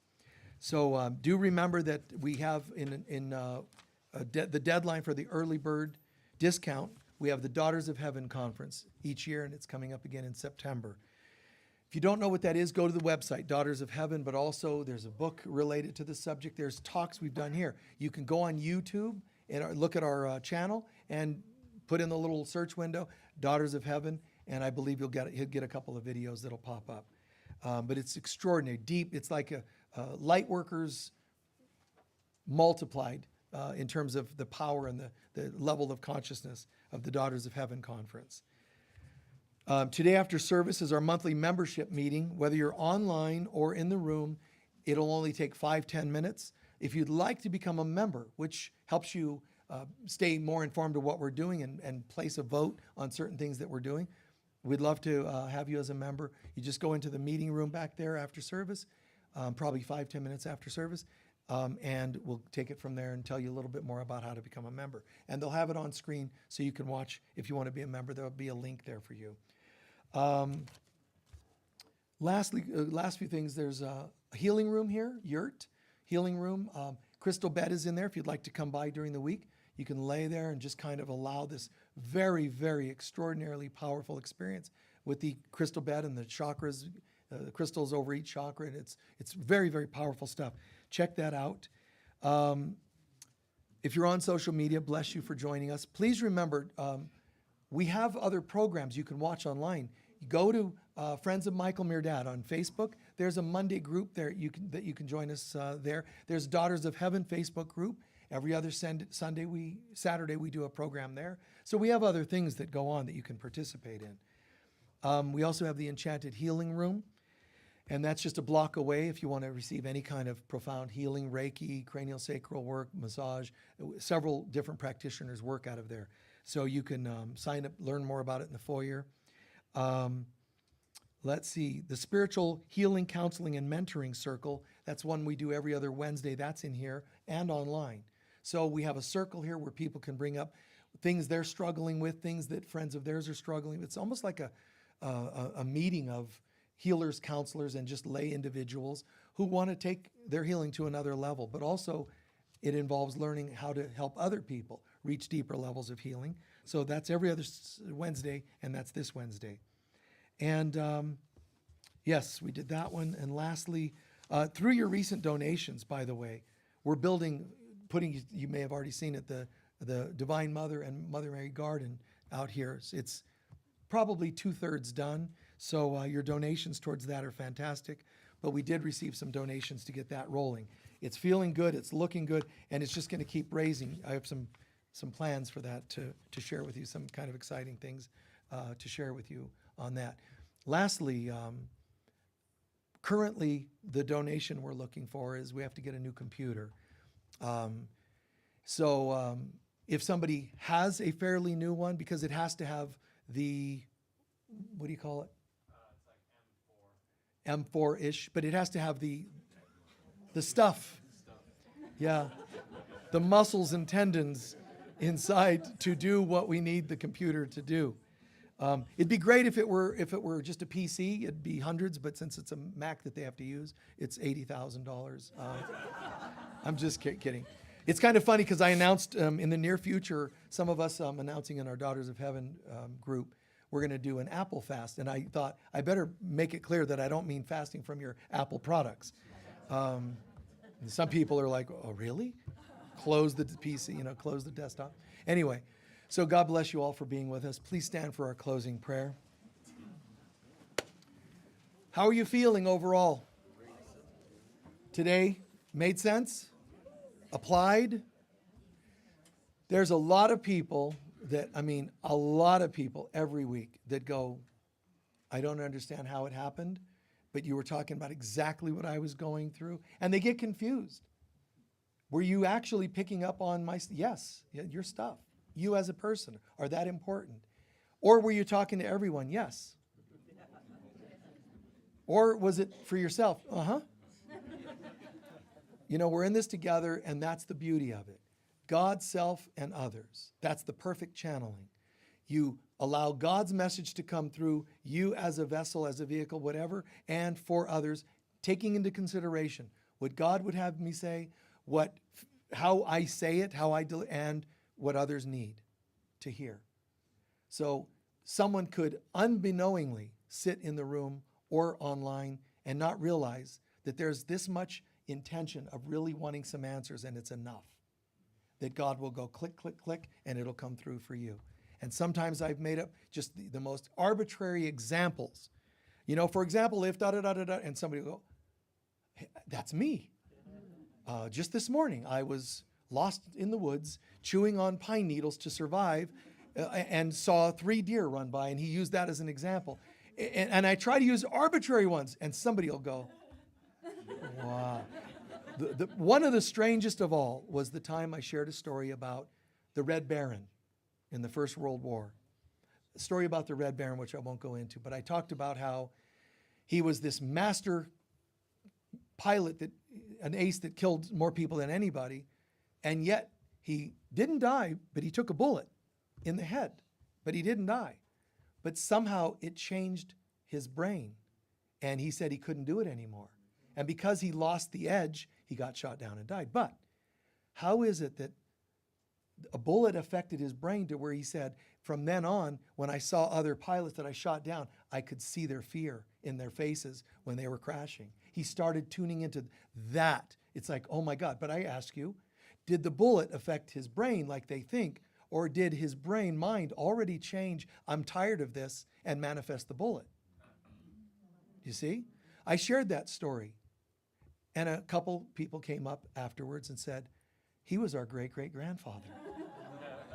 So do remember that we have the deadline for the early bird discount we have the Daughters of Heaven conference each year, and it's coming up again in September. If you don't know what that is, go to the website, Daughters of Heaven, but also there's a book related to the subject. There's talks we've done here. You can go on YouTube and look at our channel and put in the little search window, Daughters of Heaven, and I believe you'll get a couple of videos that'll pop up. But it's extraordinary, deep. It's like a light workers multiplied in terms of the power and the level of consciousness of the Daughters of Heaven conference. Today after service is our monthly membership meeting. Whether you're online or in the room, it'll only take 5-10 minutes. If you'd like to become a member, which helps you stay more informed of what we're doing and place a vote on certain things that we're doing, we'd love to have you as a member. You just go into the meeting room back there after service, probably 5-10 minutes after service, and we'll take it from there and tell you a little bit more about how to become a member. And they'll have it on screen so you can watch. If you want to be a member, there'll be a link there for you. Lastly, last few things, there's a healing room here, yurt, healing room. Crystal bed is in there if you'd like to come by during the week. You can lay there and just kind of allow this very, very extraordinarily powerful experience with the crystal bed and the chakras, the crystals over each chakra, and it's very, very powerful stuff. Check that out. If you're on social media, bless you for joining us. Please remember, we have other programs you can watch online. You go to Friends of Michael Mirdad on Facebook. There's a Monday group there that you can join us there. There's Daughters of Heaven Facebook group. Every other Saturday we do a program there. So we have other things that go on that you can participate in. We also have the Enchanted Healing Room, and that's just a block away if you want to receive any kind of profound healing, Reiki, cranial sacral work, massage. Several different practitioners work out of there. So you can sign up, learn more about it in the foyer. Let's see, the Spiritual Healing, Counseling, and Mentoring Circle. That's one we do every other Wednesday. That's in here and online. So we have a circle here where people can bring up things they're struggling with, things that friends of theirs are struggling with. It's almost like a meeting of healers, counselors, and just lay individuals who want to take their healing to another level. But also it involves learning how to help other people reach deeper levels of healing. So that's every other Wednesday, and that's this Wednesday. And yes, we did that one. And lastly, through your recent donations, by the way, we're putting, you may have already seen it, the Divine Mother and Mother Mary Garden out here. It's probably 2/3 done. So your donations towards that are fantastic. But we did receive some donations to get that rolling. It's feeling good, it's looking good, and it's just going to keep raising. I have some plans for that to share with you, some kind of exciting things to share with you on that. Lastly, currently the donation we're looking for is we have to get a new computer. If somebody has a fairly new one, because it has to have the, what do you call it? It's like M4-ish, but it has to have the stuff. Yeah, the muscles and tendons inside to do what we need the computer to do. It'd be great if it were just a PC. It'd be hundreds, but since it's a Mac that they have to use, it's $80,000. I'm just kidding. It's kind of funny because I announced in the near future, some of us announcing in our Daughters of Heaven group, we're going to do an Apple fast, and I thought I better make it clear that I don't mean fasting from your Apple products. Some people are like, "Oh, really?" Close the PC, close the desktop. Anyway, so God bless you all for being with us. Please stand for our closing prayer. How are you feeling overall? Today made sense? Applied? There's a lot of people every week that go, I don't understand how it happened, but you were talking about exactly what I was going through. And they get confused. Were you actually picking up on yes, your stuff? You as a person, are that important? Or were you talking to everyone? Yes. Or was it for yourself? Uh-huh. We're in this together, and that's the beauty of it. God, self, and others. That's the perfect channeling. You allow God's message to come through you as a vessel, as a vehicle, whatever, and for others, taking into consideration what God would have me say, how I say it, and what others need to hear. So someone could unbeknowingly sit in the room or online and not realize that there's this much intention of really wanting some answers, and it's enough. That God will go click, click, click, and it'll come through for you. And sometimes I've made up just the most arbitrary examples. You know, for example, if da-da-da-da-da, and somebody will go, hey, that's me. Just this morning, I was lost in the woods, chewing on pine needles to survive, and saw 3 deer run by, and he used that as an example. And I try to use arbitrary ones, and somebody will go, wow. One of the strangest of all was the time I shared a story about the Red Baron in the First World War. A story about the Red Baron, which I won't go into, but I talked about how he was this master pilot, an ace that killed more people than anybody, and yet he didn't die, but he took a bullet in the head, but he didn't die. But somehow it changed his brain, and he said he couldn't do it anymore. And because he lost the edge, he got shot down and died. But how is it that a bullet affected his brain to where he said, from then on, when I saw other pilots that I shot down, I could see their fear in their faces when they were crashing. He started tuning into that. It's like, oh my God. But I ask you, did the bullet affect his brain like they think, or did his mind already change, I'm tired of this, and manifest the bullet? You see? I shared that story. And a couple people came up afterwards and said, he was our great-great-grandfather.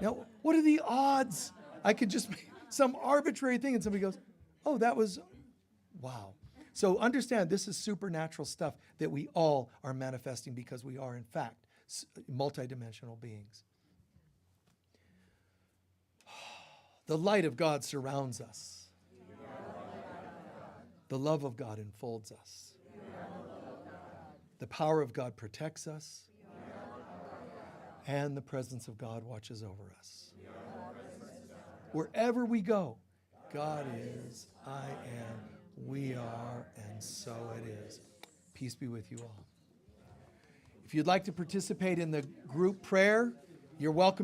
Now, what are the odds? I could just make some arbitrary thing and somebody goes, oh, that was, wow. So understand, this is supernatural stuff that we all are manifesting because we are, in fact, multidimensional beings. The light of God surrounds us. The love of God enfolds us. The power of God protects us. And the presence of God watches over us. Wherever we go, God is, I am, we are, and so it is. Peace be with you all. If you'd like to participate in the group prayer, you're welcome.